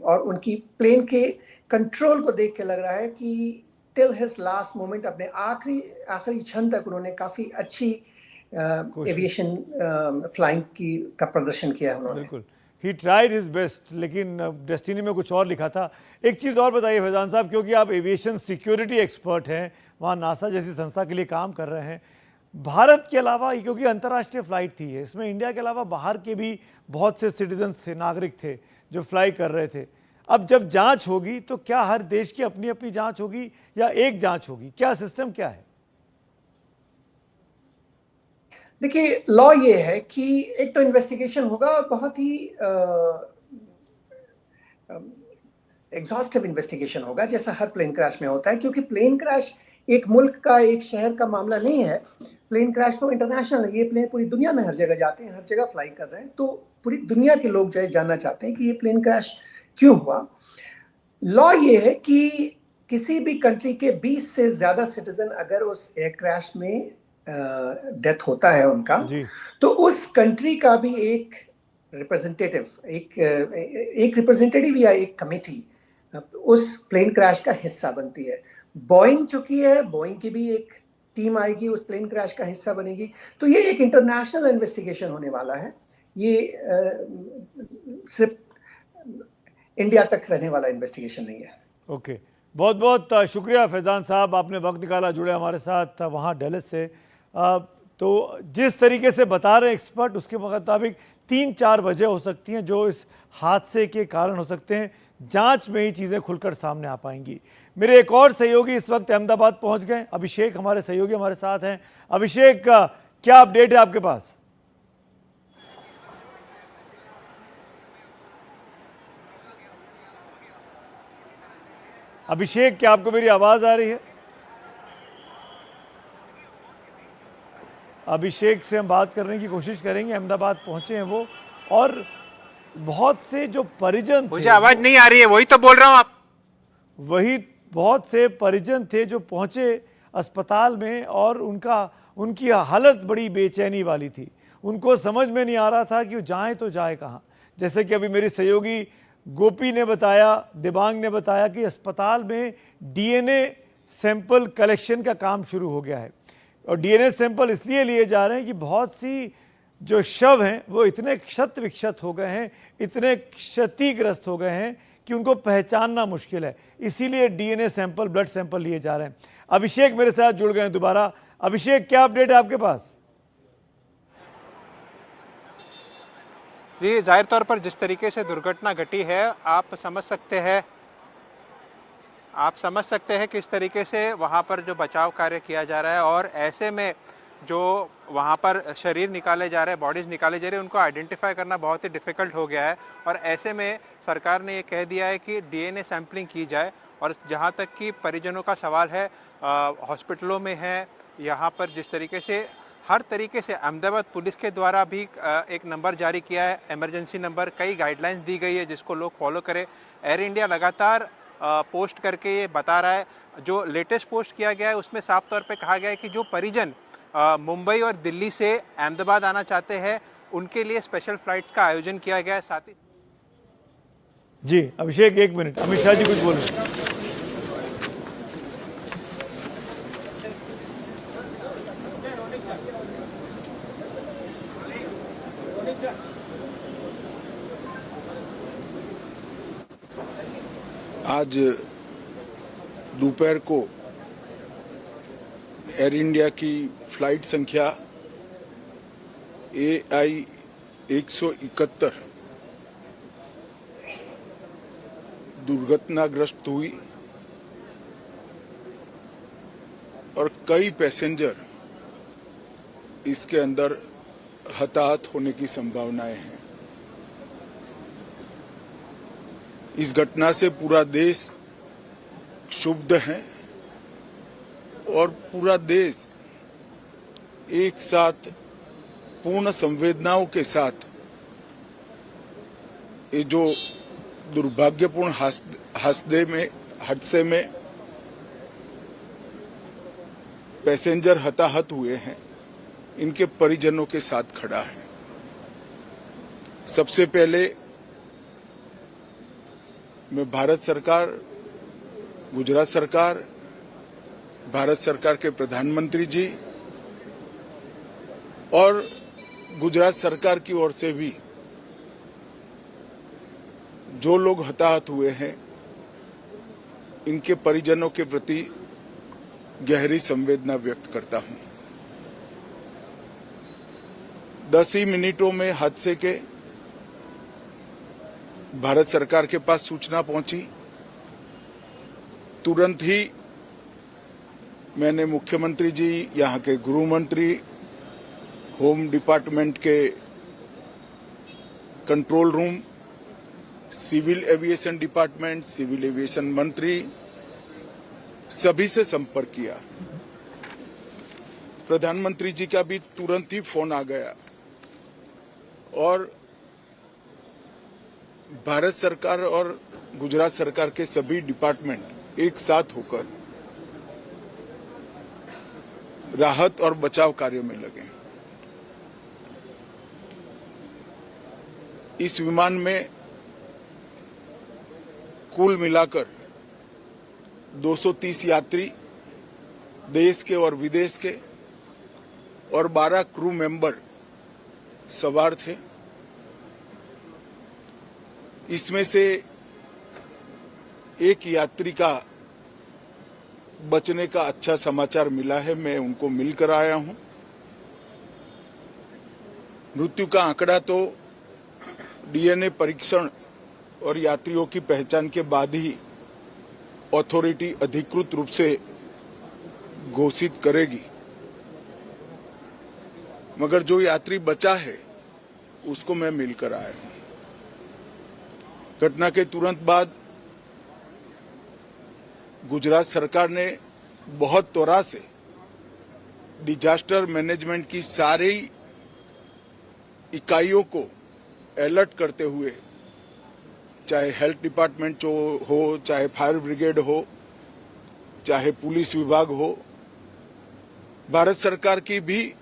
और उनकी प्लेन के कंट्रोल को देख के लग रहा है कि टिल हिज लास्ट मोमेंट, अपने आखिरी क्षण तक उन्होंने काफी अच्छी एविएशन फ्लाइंग का प्रदर्शन किया है उन्होंने। बिल्कुल, ही ट्राइड हिज बेस्ट, लेकिन डेस्टिनी में कुछ और लिखा था। एक चीज़ और बताइए फैजान साहब, क्योंकि आप एविएशन सिक्योरिटी एक्सपर्ट हैं, वहाँ नासा जैसी संस्था के लिए काम कर रहे हैं, भारत के अलावा, क्योंकि अंतर्राष्ट्रीय फ्लाइट थी है, इसमें इंडिया के अलावा बाहर के भी बहुत से सिटीजन्स थे, नागरिक थे जो फ्लाई कर रहे थे। अब जब जांच होगी तो क्या हर देश की अपनी अपनी जांच होगी या एक जांच होगी? क्या सिस्टम क्या है? देखिए, लॉ ये है कि एक तो इन्वेस्टिगेशन होगा, और बहुत ही एग्जॉस्टिव इन्वेस्टिगेशन होगा, जैसा हर प्लेन क्रैश में होता है। क्योंकि प्लेन क्रैश एक मुल्क का, एक शहर का मामला नहीं है। प्लेन क्रैश तो इंटरनेशनल है। ये प्लेन पूरी दुनिया में हर जगह जाते हैं, हर जगह फ्लाई कर रहे हैं। तो पूरी दुनिया के लोग जो है जानना चाहते हैं कि ये प्लेन क्रैश क्यों हुआ। लॉ ये है कि किसी भी कंट्री के 20 से ज्यादा सिटीजन अगर उस एयर क्रैश में डेथ होता है उनका, तो उस कंट्री का भी एक रिप्रेजेंटेटिव, एक रिप्रेजेंटेटिव या एक कमेटी उस प्लेन क्रैश का हिस्सा बनती है। बोइंग चुकी है, बोइंग की भी एक टीम आएगी, उस प्लेन क्रैश का हिस्सा बनेगी। तो ये एक इंटरनेशनल इन्वेस्टिगेशन होने वाला है। ये सिर्फ इंडिया तक रहने वाला इन्वेस्टिगेशन नहीं है। ओके, बहुत बहुत शुक्रिया फैजान साहब, आपने वक्त निकाला, जुड़े हमारे साथ वहाँ डेलस से। तो जिस तरीके से बता रहे एक्सपर्ट, उसके मुताबिक 3-4 वजह हो सकती हैं जो इस हादसे के कारण हो सकते हैं। जांच में ही चीज़ें खुलकर सामने आ पाएंगी। मेरे एक और सहयोगी इस वक्त अहमदाबाद पहुंच गए, अभिषेक हमारे सहयोगी हमारे साथ हैं। अभिषेक, क्या अपडेट है आपके पास? अभिषेक, क्या आपको मेरी आवाज आ रही है? अभिषेक से हम बात करने की कोशिश करेंगे। अहमदाबाद पहुंचे हैं वो, और बहुत से जो परिजन थे, मुझे आवाज नहीं आ रही है, वही तो बोल रहा हूं आप। वही बहुत से परिजन थे जो पहुंचे अस्पताल में, और उनकी हालत बड़ी बेचैनी वाली थी। उनको समझ में नहीं आ रहा था कि वो जाए तो जाए कहाँ। जैसे कि अभी मेरी सहयोगी गोपी ने बताया, दिबांग ने बताया कि अस्पताल में डीएनए सैंपल कलेक्शन का काम शुरू हो गया है, और डीएनए सैंपल इसलिए लिए जा रहे हैं कि बहुत सी जो शव हैं वो इतने क्षत विक्षत हो गए हैं, इतने क्षतिग्रस्त हो गए हैं कि उनको पहचानना मुश्किल है। इसीलिए डीएनए सैंपल, ब्लड सैंपल लिए जा रहे हैं। अभिषेक मेरे साथ जुड़ गए हैं दोबारा। अभिषेक, क्या अपडेट है आपके पास? जी, जाहिर तौर पर जिस तरीके से दुर्घटना घटी है, आप समझ सकते हैं किस तरीके से वहाँ पर जो बचाव कार्य किया जा रहा है। और ऐसे में जो वहाँ पर शरीर निकाले जा रहे हैं, बॉडीज़ निकाले जा रहे हैं, उनको आइडेंटिफाई करना बहुत ही डिफ़िकल्ट हो गया है। और ऐसे में सरकार ने ये कह दिया है कि डीएनए सैंपलिंग की जाए। और जहाँ तक कि परिजनों का सवाल है, हॉस्पिटलों में है, यहाँ पर जिस तरीके से हर तरीके से अहमदाबाद पुलिस के द्वारा भी एक नंबर जारी किया है, इमरजेंसी नंबर, कई गाइडलाइंस दी गई है जिसको लोग फॉलो करें। एयर इंडिया लगातार पोस्ट करके ये बता रहा है। जो लेटेस्ट पोस्ट किया गया है उसमें साफ तौर पे कहा गया है कि जो परिजन मुंबई और दिल्ली से अहमदाबाद आना चाहते हैं उनके लिए स्पेशल फ्लाइट्स का आयोजन किया गया है। साथ ही जी अभिषेक, एक मिनट, अमित शाह जी कुछ बोल रहे हैं। आज दोपहर को एयर इंडिया की फ्लाइट संख्या AI 171 दुर्घटनाग्रस्त हुई और कई पैसेंजर इसके अंदर हताहत होने की संभावनाएं हैं। इस घटना से पूरा देश क्षुब्ध है और पूरा देश एक साथ पूर्ण संवेदनाओं के साथ ये जो दुर्भाग्यपूर्ण हादसे में पैसेंजर हताहत हुए हैं, इनके परिजनों के साथ खड़ा है। सबसे पहले मैं भारत सरकार, गुजरात सरकार, भारत सरकार के प्रधानमंत्री जी और गुजरात सरकार की ओर से भी जो लोग हताहत हुए हैं इनके परिजनों के प्रति गहरी संवेदना व्यक्त करता हूं। 10 ही मिनटों में हादसे के भारत सरकार के पास सूचना पहुंची। तुरंत ही मैंने मुख्यमंत्री जी, यहाँ के गृह मंत्री, होम डिपार्टमेंट के control room, civil aviation department, civil aviation मंत्री, सभी से संपर्क किया। प्रधानमंत्री जी का भी तुरंत ही फोन आ गया और भारत सरकार और गुजरात सरकार के सभी डिपार्टमेंट एक साथ होकर राहत और बचाव कार्य में लगे। इस विमान में कुल मिलाकर 230 यात्री देश के और विदेश के और 12 क्रू मेंबर सवार थे। इसमें से एक यात्री का बचने का अच्छा समाचार मिला है, मैं उनको मिलकर आया हूं। मृत्यु का आंकड़ा तो डीएनए परीक्षण और यात्रियों की पहचान के बाद ही अथॉरिटी अधिकृत रूप से घोषित करेगी, मगर जो यात्री बचा है उसको मैं मिलकर आया हूं। घटना के तुरंत बाद गुजरात सरकार ने बहुत त्वरा से डिजास्टर मैनेजमेंट की सारी इकाइयों को अलर्ट करते हुए, चाहे हेल्थ डिपार्टमेंट हो, चाहे फायर ब्रिगेड हो, चाहे पुलिस विभाग हो, भारत सरकार की भी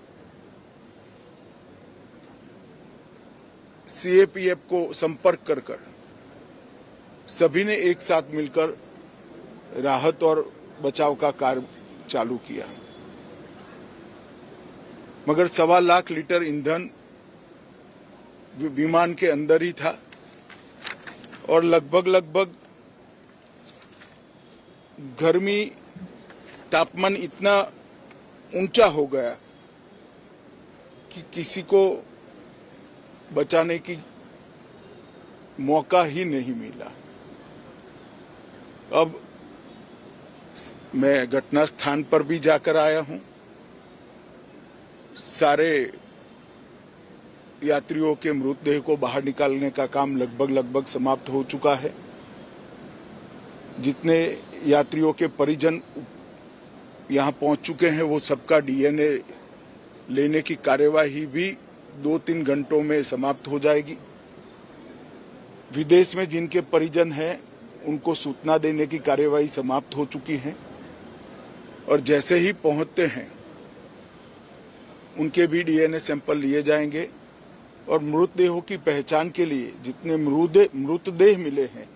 सीएपीएफ को संपर्क कर सभी ने एक साथ मिलकर राहत और बचाव का कार्य चालू किया। मगर 1.25 लाख लीटर ईंधन विमान के अंदर ही था और लगभग गर्मी, तापमान इतना ऊंचा हो गया कि किसी को बचाने की मौका ही नहीं मिला। अब मैं घटना स्थान पर भी जाकर आया हूं। सारे यात्रियों के मृतदेह को बाहर निकालने का काम लगभग समाप्त हो चुका है। जितने यात्रियों के परिजन यहां पहुंच चुके हैं वो सबका डीएनए लेने की कार्यवाही भी 2-3 घंटों में समाप्त हो जाएगी। विदेश में जिनके परिजन हैं उनको सूचना देने की कार्यवाही समाप्त हो चुकी है और जैसे ही पहुंचते हैं उनके भी डीएनए सैंपल लिए जाएंगे और मृतदेहों की पहचान के लिए जितने मृतदेह मिले हैं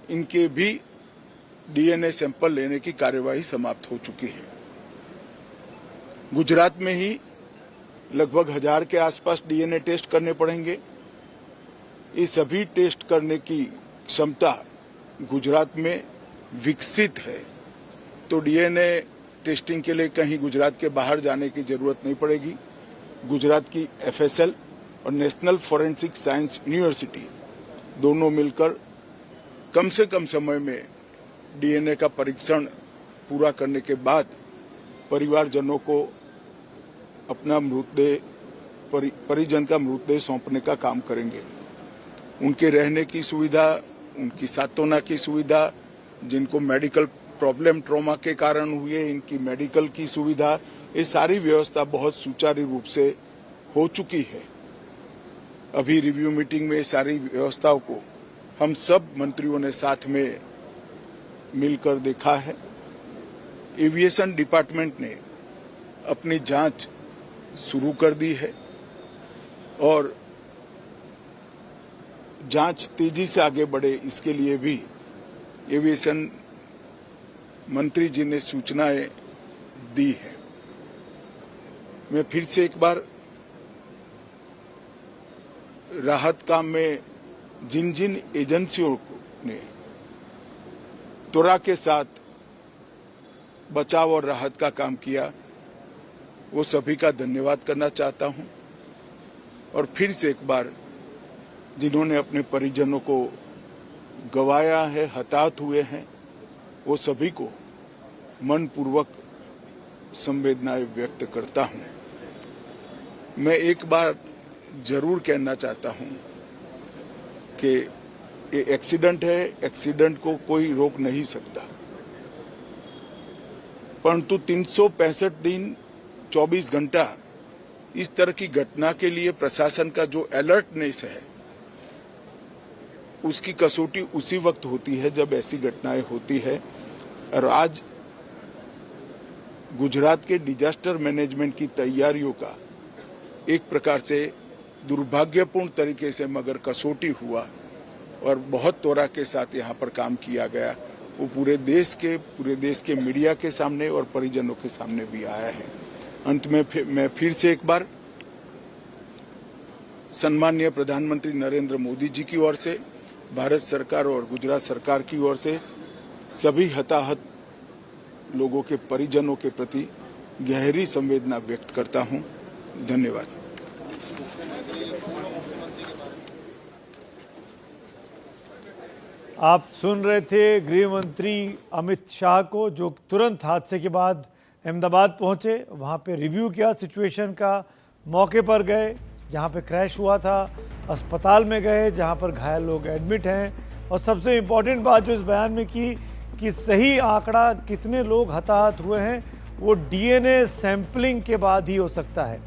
इनके भी डीएनए सैंपल लेने की कार्यवाही समाप्त हो चुकी है। गुजरात में ही लगभग 1000 के आसपास डीएनए टेस्ट करने पड़ेंगे। ये सभी टेस्ट करने की क्षमता गुजरात में विकसित है, तो डीएनए टेस्टिंग के लिए कहीं गुजरात के बाहर जाने की जरूरत नहीं पड़ेगी। गुजरात की एफएसएल और नेशनल फॉरेंसिक साइंस यूनिवर्सिटी दोनों मिलकर कम से कम समय में डीएनए का परीक्षण पूरा करने के बाद परिवारजनों को अपना मृतदेह परिजन का मृतदेह सौंपने का काम करेंगे। उनके रहने की सुविधा, उनकी सांत्वना की सुविधा, जिनको मेडिकल प्रॉब्लम ट्रॉमा के कारण हुए इनकी मेडिकल की सुविधा, ये सारी व्यवस्था बहुत सुचारू रूप से हो चुकी है। अभी रिव्यू मीटिंग में सारी व्यवस्थाओं को हम सब मंत्रियों ने साथ में मिलकर देखा है। एविएशन डिपार्टमेंट ने अपनी जांच शुरू कर दी है और जांच तेजी से आगे बढ़े इसके लिए भी एविएशन मंत्री जी ने सूचनाएं दी है। मैं फिर से एक बार राहत काम में जिन जिन एजेंसियों ने त्वरा के साथ बचाव और राहत का काम किया वो सभी का धन्यवाद करना चाहता हूं और फिर से एक बार जिन्होंने अपने परिजनों को गंवाया है, हताहत हुए हैं, वो सभी को मनपूर्वक संवेदनाएं व्यक्त करता हूं। मैं एक बार जरूर कहना चाहता हूं कि ये एक्सीडेंट है, एक्सीडेंट को कोई रोक नहीं सकता, परंतु 365 दिन 24 घंटा इस तरह की घटना के लिए प्रशासन का जो अलर्टनेस है उसकी कसौटी उसी वक्त होती है जब ऐसी घटनाएं होती है। और आज गुजरात के डिजास्टर मैनेजमेंट की तैयारियों का एक प्रकार से दुर्भाग्यपूर्ण तरीके से मगर कसौटी हुआ और बहुत त्वरा के साथ यहाँ पर काम किया गया, वो पूरे देश के मीडिया के सामने और परिजनों के सामने भी आया है। अंत में मैं फिर से एक बार सम्माननीय प्रधानमंत्री नरेंद्र मोदी जी की ओर से, भारत सरकार और गुजरात सरकार की ओर से सभी हताहत लोगों के परिजनों के प्रति गहरी संवेदना व्यक्त करता हूं। धन्यवाद। आप सुन रहे थे गृह मंत्री अमित शाह को, जो तुरंत हादसे के बाद अहमदाबाद पहुंचे, वहां पे रिव्यू किया सिचुएशन का, मौके पर गए जहां पे क्रैश हुआ था, अस्पताल में गए जहां पर घायल लोग एडमिट हैं, और सबसे इम्पॉर्टेंट बात जो इस बयान में की कि सही आंकड़ा कितने लोग हताहत हुए हैं वो डीएनए सैंपलिंग के बाद ही हो सकता है।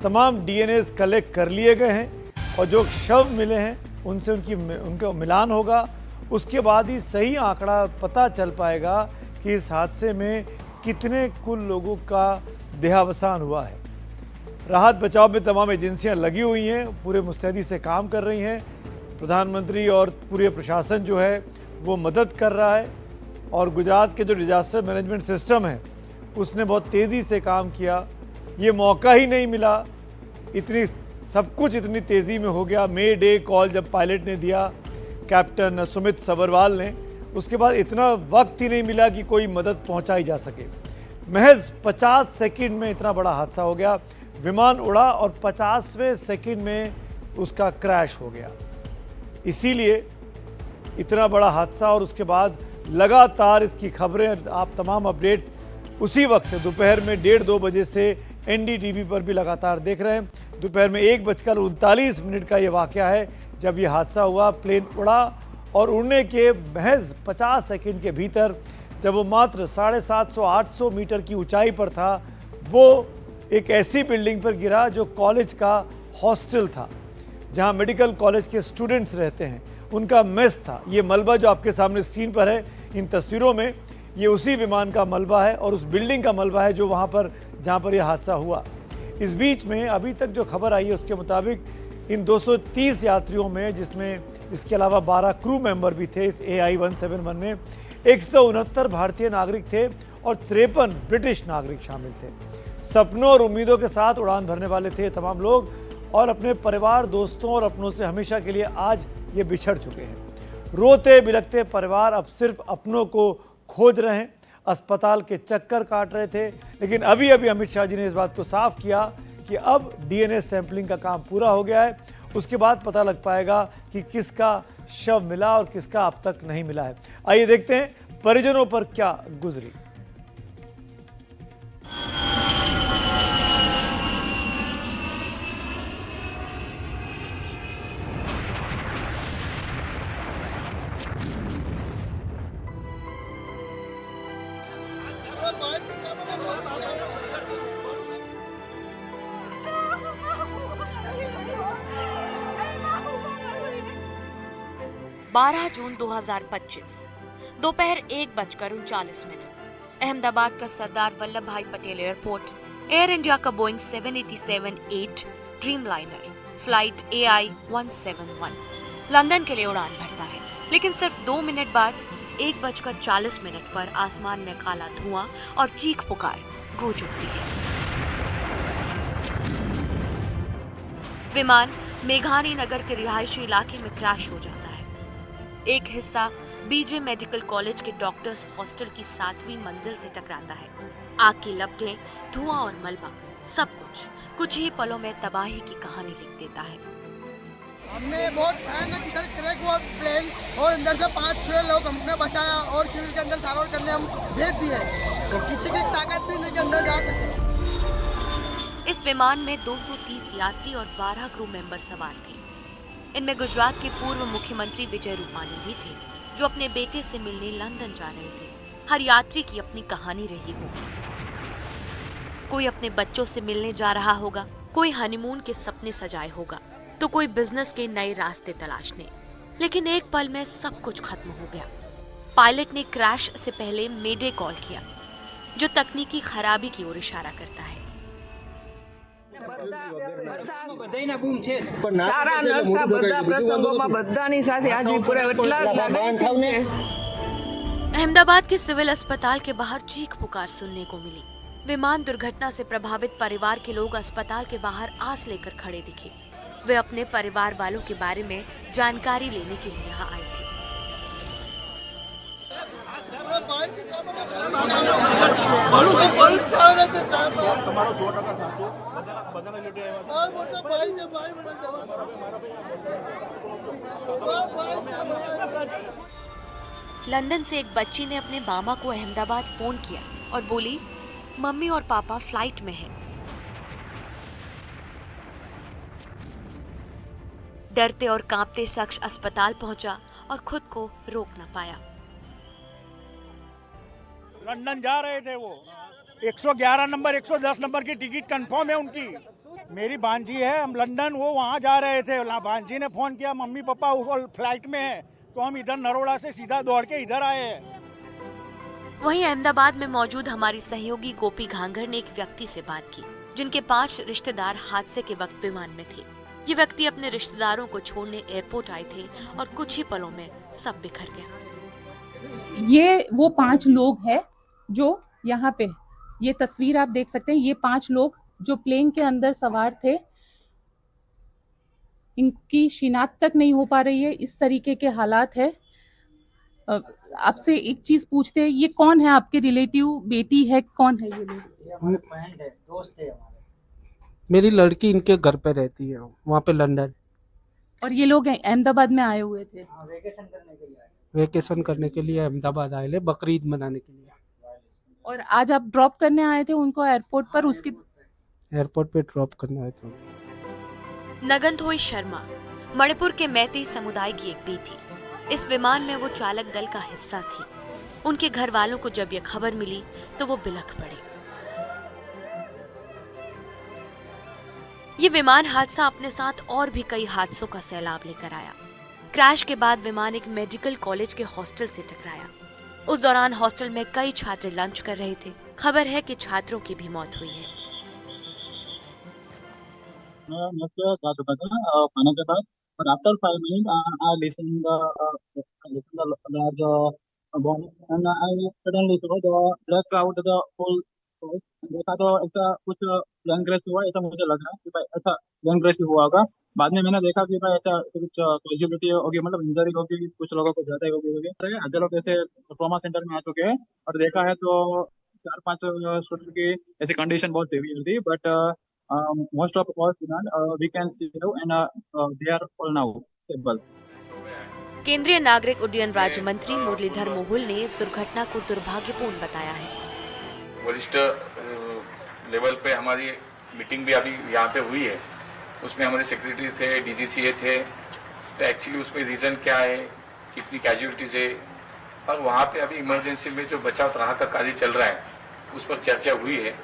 तमाम डीएनए कलेक्ट कर लिए गए हैं और जो शव मिले हैं उनसे उनका मिलान होगा, उसके बाद ही सही आंकड़ा पता चल पाएगा कि इस हादसे में कितने कुल लोगों का देहावसान हुआ है। राहत बचाव में तमाम एजेंसियां लगी हुई हैं, पूरे मुस्तैदी से काम कर रही हैं। प्रधानमंत्री और पूरे प्रशासन जो है वो मदद कर रहा है और गुजरात के जो डिजास्टर मैनेजमेंट सिस्टम है उसने बहुत तेज़ी से काम किया। ये मौका ही नहीं मिला, इतनी सब कुछ इतनी तेज़ी में हो गया। मे डे कॉल जब पायलट ने दिया कैप्टन सुमित सबरवाल ने, उसके बाद इतना वक्त ही नहीं मिला कि कोई मदद पहुंचाई जा सके। महज 50 सेकंड में इतना बड़ा हादसा हो गया। विमान उड़ा और 50वें सेकंड में उसका क्रैश हो गया। इसीलिए इतना बड़ा हादसा, और उसके बाद लगातार इसकी खबरें, आप तमाम अपडेट्स उसी वक्त से दोपहर में 1:30-2 बजे से NDTV पर भी लगातार देख रहे हैं। दोपहर में 1:39 का ये वाकया है जब ये हादसा हुआ। प्लेन उड़ा और उड़ने के महज 50 सेकंड के भीतर जब वो मात्र 750-800 मीटर की ऊंचाई पर था, वो एक ऐसी बिल्डिंग पर गिरा जो कॉलेज का हॉस्टल था, जहां मेडिकल कॉलेज के स्टूडेंट्स रहते हैं, उनका मेस था। ये मलबा जो आपके सामने स्क्रीन पर है इन तस्वीरों में, ये उसी विमान का मलबा है और उस बिल्डिंग का मलबा है जो वहां पर जहां पर यह हादसा हुआ। इस बीच में अभी तक जो खबर आई है उसके मुताबिक इन 230 यात्रियों में, जिसमें इसके अलावा 12 क्रू मेंबर भी थे इस AI-171 में, 169 भारतीय नागरिक थे और 53 ब्रिटिश नागरिक शामिल थे। सपनों और उम्मीदों के साथ उड़ान भरने वाले थे तमाम लोग और अपने परिवार, दोस्तों और अपनों से हमेशा के लिए आज ये बिछड़ चुके हैं। रोते बिलखते परिवार अब सिर्फ अपनों को खोज रहे हैं, अस्पताल के चक्कर काट रहे थे। लेकिन अभी अमित शाह जी ने इस बात को साफ किया कि अब DNA सैंपलिंग का काम पूरा हो गया है, उसके बाद पता लग पाएगा कि किसका शव मिला और किसका अब तक नहीं मिला है। आइए देखते हैं परिजनों पर क्या गुजरी। बारह जून 2025 दोपहर 1:39 अहमदाबाद का सरदार वल्लभ भाई पटेल एयरपोर्ट, एयर इंडिया का Boeing 787-8 Dreamliner flight AI-171 London के लिए उड़ान भरता है। लेकिन सिर्फ 2 मिनट बाद 1:40 पर आसमान में काला धुआं और चीख पुकार गूंज उठती है। विमान मेघानी नगर के रिहायशी इलाके में क्रैश हो जाता है। एक हिस्सा BJ मेडिकल कॉलेज के डॉक्टर्स हॉस्टल की 7वीं मंजिल से टकराता है। आग की लपटें, धुआं और मलबा, सब कुछ ही पलों में तबाही की कहानी लिख देता है। हमने बहुत भयानक इधर क्रैक हुआ प्लेन और अंदर से 5-6 लोग हमने बचाया और सिविल के अंदर सार्वजनिक करने हम भेज दिए, तो किसी की ताकत नहीं के अंदर जा सके। इस विमान में 230 यात्री और 12 क्रू मेंबर सवार थे। इनमें गुजरात के पूर्व मुख्यमंत्री विजय रूपानी भी थे, जो अपने बेटे से मिलने लंदन जा रहे थे। हर यात्री की अपनी कहानी रही होगी। कोई अपने बच्चों से मिलने जा रहा होगा, कोई हनीमून के सपने सजाए होगा, तो कोई बिजनेस के नए रास्ते तलाशने। लेकिन एक पल में सब कुछ खत्म हो गया। पायलट ने क्रैश से पहले मेडे कॉल किया, जो तकनीकी खराबी की ओर इशारा करता है। सारा नर्सा બધા પ્રસંગોમાં બધાની સાથે હાજરી પુરાવે એટલા લાગે છે। अहमदाबाद के सिविल अस्पताल के बाहर चीख पुकार सुनने को मिली। विमान दुर्घटना से प्रभावित परिवार के लोग अस्पताल के बाहर आस लेकर खड़े दिखे। वे अपने परिवार वालों के बारे में जानकारी लेने के लिए यहाँ आए थे। लंदन से एक बच्ची ने अपने मामा को अहमदाबाद फोन किया और बोली, मम्मी और पापा फ्लाइट में हैं। डरते और कांपते शख्स अस्पताल पहुंचा और खुद को रोक न पाया। लंदन जा रहे थे वो, 111 नंबर 110 नंबर की टिकट कंफर्म है उनकी। मेरी भांजी है, हम लंदन, वो वहाँ जा रहे थे। भांजी ने फोन किया, मम्मी पापा वो फ्लाइट में है, तो हम इधर नरोड़ा से सीधा दौड़ के इधर आए हैं। वहीं अहमदाबाद में मौजूद हमारी सहयोगी गोपी घांगर ने एक व्यक्ति से बात की, जिनके 5 रिश्तेदार हादसे के वक्त विमान में थे। ये व्यक्ति अपने रिश्तेदारों को छोड़ने एयरपोर्ट आए थे और कुछ ही पलों में सब बिखर गया। ये वो 5 लोग हैं जो यहाँ पे, ये तस्वीर आप देख सकते हैं, ये 5 लोग जो प्लेन के अंदर सवार थे, इनकी शिनाख्त तक नहीं हो पा रही है। इस तरीके के हालात है। आपसे एक चीज पूछते हैं, ये कौन है आपके रिलेटिव, बेटी है, कौन है ये लोग? हमारे फ्रेंड है, दोस्त है हमारे। मेरी लड़की इनके घर पे रहती है, वहाँ पे लंदन। और ये लोग अहमदाबाद में आए हुए थे? वेकेशन करने के लिए आए। वेकेशन करने के लिए अहमदाबाद आए, बकरीद मनाने के लिए। और आज आप ड्रॉप करने आए थे उनको एयरपोर्ट पर? उसके एयरपोर्ट पे ड्रॉप करने आए थे। नगनथोई शर्मा मणिपुर के मैती समुदाय की एक बेटी। इस विमान में वो चालक दल का हिस्सा थी। उनके घर वालों को जब यह खबर मिली तो वो बिलख पड़े। ये विमान हादसा अपने साथ और भी कई हादसों का सैलाब लेकर आया। क्रैश के बाद विमान एक मेडिकल कॉलेज के हॉस्टल से टकराया। उस दौरान हॉस्टल में कई छात्र लंच कर रहे थे। खबर है कि छात्रों की भी मौत हुई है। मैं जा चुका था खाने के बाद, but after 5 minutes I listened the large bomb and I suddenly saw the black out the whole place। देखा तो ऐसा कुछ प्लेन क्रैश हुआ, ऐसा मुझे लग रहा है कि भाई ऐसा प्लेन क्रैश हुआ होगा। बाद में मैंने देखा कि भाई ऐसा कुछ पॉजिटिविटी होगी, मतलब इंजरी होगी, कुछ लोगों को ज्यादा होगी। आधे लोग ऐसे ट्रॉमा सेंटर में आ चुके हैं और देखा है तो 4-5 स्टूडेंट की ऐसी कंडीशन बहुत सीवियर थी, but most of us we can see and they are all now stable। केंद्रीय नागरिक उड्डयन राज्य मंत्री मुरलीधर मोहुल ने इस दुर्घटना को दुर्भाग्यपूर्ण बताया है। वरिष्ठ लेवल पे हमारी मीटिंग भी अभी यहाँ पे हुई है, उसमें हमारे सेक्रेटरी थे, डीजीसीए थे। तो एक्चुअली उसमें रीजन क्या है, कितनी कैजुअलिटीज है, और वहाँ पे अभी इमरजेंसी में जो बचाव राहत का कार्य चल रहा है उस पर चर्चा हुई है।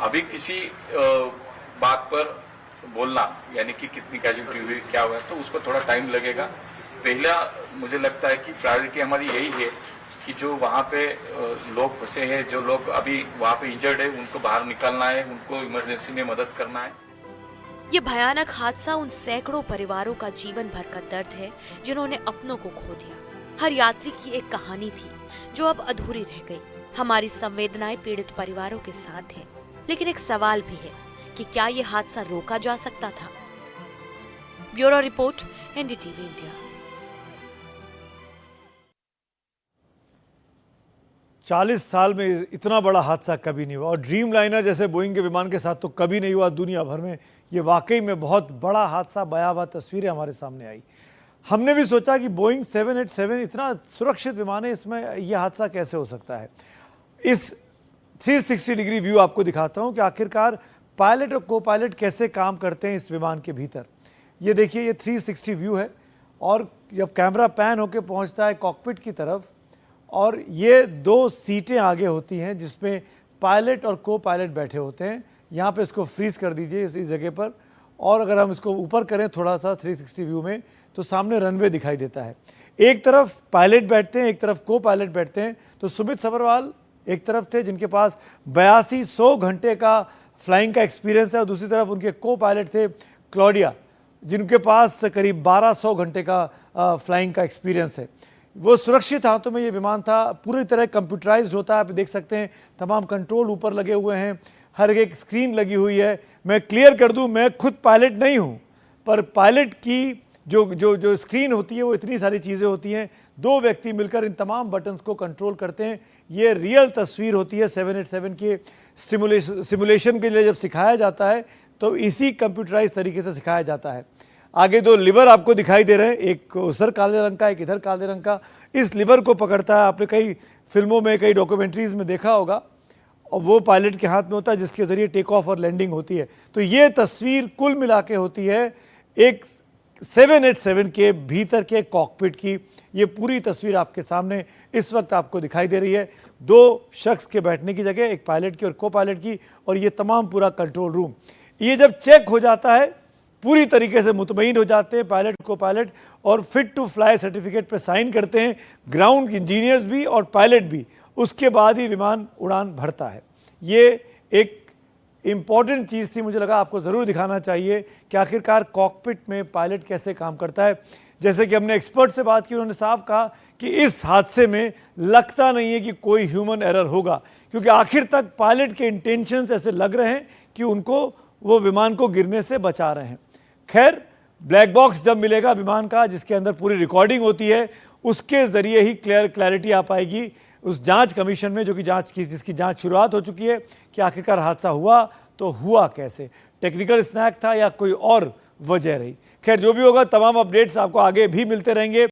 अभी किसी बात पर बोलना यानी कि कितनी कैजुअलिटी हुई, क्या हुआ, तो उस पर थोड़ा टाइम लगेगा। पहला मुझे लगता है कि प्रायोरिटी हमारी यही है कि जो वहाँ पे लोग फंसे हैं, जो लोग अभी वहाँ पे इंजर्ड है, उनको बाहर निकालना है, उनको इमरजेंसी में मदद करना है। ये भयानक हादसा उन सैकड़ों परिवारों का जीवन भर का दर्द है जिन्होंने अपनों को खो दिया। हर यात्री की एक कहानी थी जो अब अधूरी रह गई। हमारी संवेदनाएं पीड़ित परिवारों के साथ हैं, लेकिन एक सवाल भी है कि क्या ये हादसा रोका जा सकता था? Bureau report, NDTV India. 40 साल में इतना बड़ा हादसा कभी नहीं हुआ, और ड्रीम लाइनर जैसे बोइंग के विमान के साथ तो कभी नहीं हुआ दुनिया भर में। ये वाकई में बहुत बड़ा हादसा, भयावह तस्वीरें हमारे सामने आई। हमने भी सोचा कि बोइंग 787 इतना सुरक्षित विमान है, इसमें यह हादसा कैसे हो सकता है। इस 360 डिग्री व्यू आपको दिखाता हूं कि आखिरकार पायलट और को पायलट कैसे काम करते हैं इस विमान के भीतर। ये देखिए, ये 360 व्यू है, और जब कैमरा पैन होकर पहुंचता है कॉकपिट की तरफ, और ये 2 सीटें आगे होती हैं जिसमें पायलट और को पायलट बैठे होते हैं। यहाँ पे इसको फ्रीज कर दीजिए इस जगह पर, और अगर हम इसको ऊपर करें थोड़ा सा 360 व्यू में, तो सामने रनवे दिखाई देता है। एक तरफ पायलट बैठते हैं, एक तरफ को पायलट बैठते हैं। तो सुमित सभरवाल एक तरफ थे जिनके पास 8200 घंटे का फ्लाइंग का एक्सपीरियंस है, और दूसरी तरफ उनके को पायलट थे क्लॉडिया, जिनके पास करीब 1200 घंटे का फ्लाइंग का एक्सपीरियंस है। वो सुरक्षित हाथों में ये विमान था, पूरी तरह कंप्यूटराइज्ड होता है। आप देख सकते हैं तमाम कंट्रोल ऊपर लगे हुए हैं, हर एक स्क्रीन लगी हुई है। मैं क्लियर कर दूं, मैं खुद पायलट नहीं हूं, पर पायलट की जो स्क्रीन होती है वो इतनी सारी चीज़ें होती हैं, 2 व्यक्ति मिलकर इन तमाम बटन्स को कंट्रोल करते हैं। ये रियल तस्वीर होती है 787 के सिमुलेशन के लिए जब सिखाया जाता है तो इसी कंप्यूटराइज तरीके से सिखाया जाता है। आगे 2 लिवर आपको दिखाई दे रहे हैं, एक उधर काले रंग का, एक इधर काले रंग का। इस लिवर को पकड़ता है, आपने कई फिल्मों में, कई डॉक्यूमेंट्रीज में देखा होगा, और वो पायलट के हाथ में होता है जिसके ज़रिए टेक ऑफ और लैंडिंग होती है। तो ये तस्वीर कुल मिला के होती है एक 787 के भीतर के कॉकपिट की। ये पूरी तस्वीर आपके सामने इस वक्त आपको दिखाई दे रही है। 2 शख्स के बैठने की जगह, एक पायलट की और को पायलट की, और ये तमाम पूरा कंट्रोल रूम। ये जब चेक हो जाता है, पूरी तरीके से मुतमईन हो जाते हैं पायलट को पायलट, और फिट टू फ्लाई सर्टिफिकेट पे साइन करते हैं ग्राउंड इंजीनियर्स भी और पायलट भी। उसके बाद ही विमान उड़ान भरता है। ये एक इम्पॉर्टेंट चीज़ थी, मुझे लगा आपको ज़रूर दिखाना चाहिए कि आखिरकार कॉकपिट में पायलट कैसे काम करता है। जैसे कि हमने एक्सपर्ट से बात की, उन्होंने साफ कहा कि इस हादसे में लगता नहीं है कि कोई ह्यूमन एरर होगा, क्योंकि आखिर तक पायलट के इंटेंशंस ऐसे लग रहे हैं कि उनको वो विमान को गिरने से बचा रहे हैं। खैर, ब्लैक बॉक्स जब मिलेगा विमान का, जिसके अंदर पूरी रिकॉर्डिंग होती है, उसके ज़रिए ही क्लैरिटी आ पाएगी उस जांच कमीशन में, जो कि जिसकी जांच शुरुआत हो चुकी है कि आखिरकार हादसा हुआ तो हुआ कैसे, टेक्निकल स्नैक था या कोई और वजह रही। खैर, जो भी होगा, तमाम अपडेट्स आपको आगे भी मिलते रहेंगे।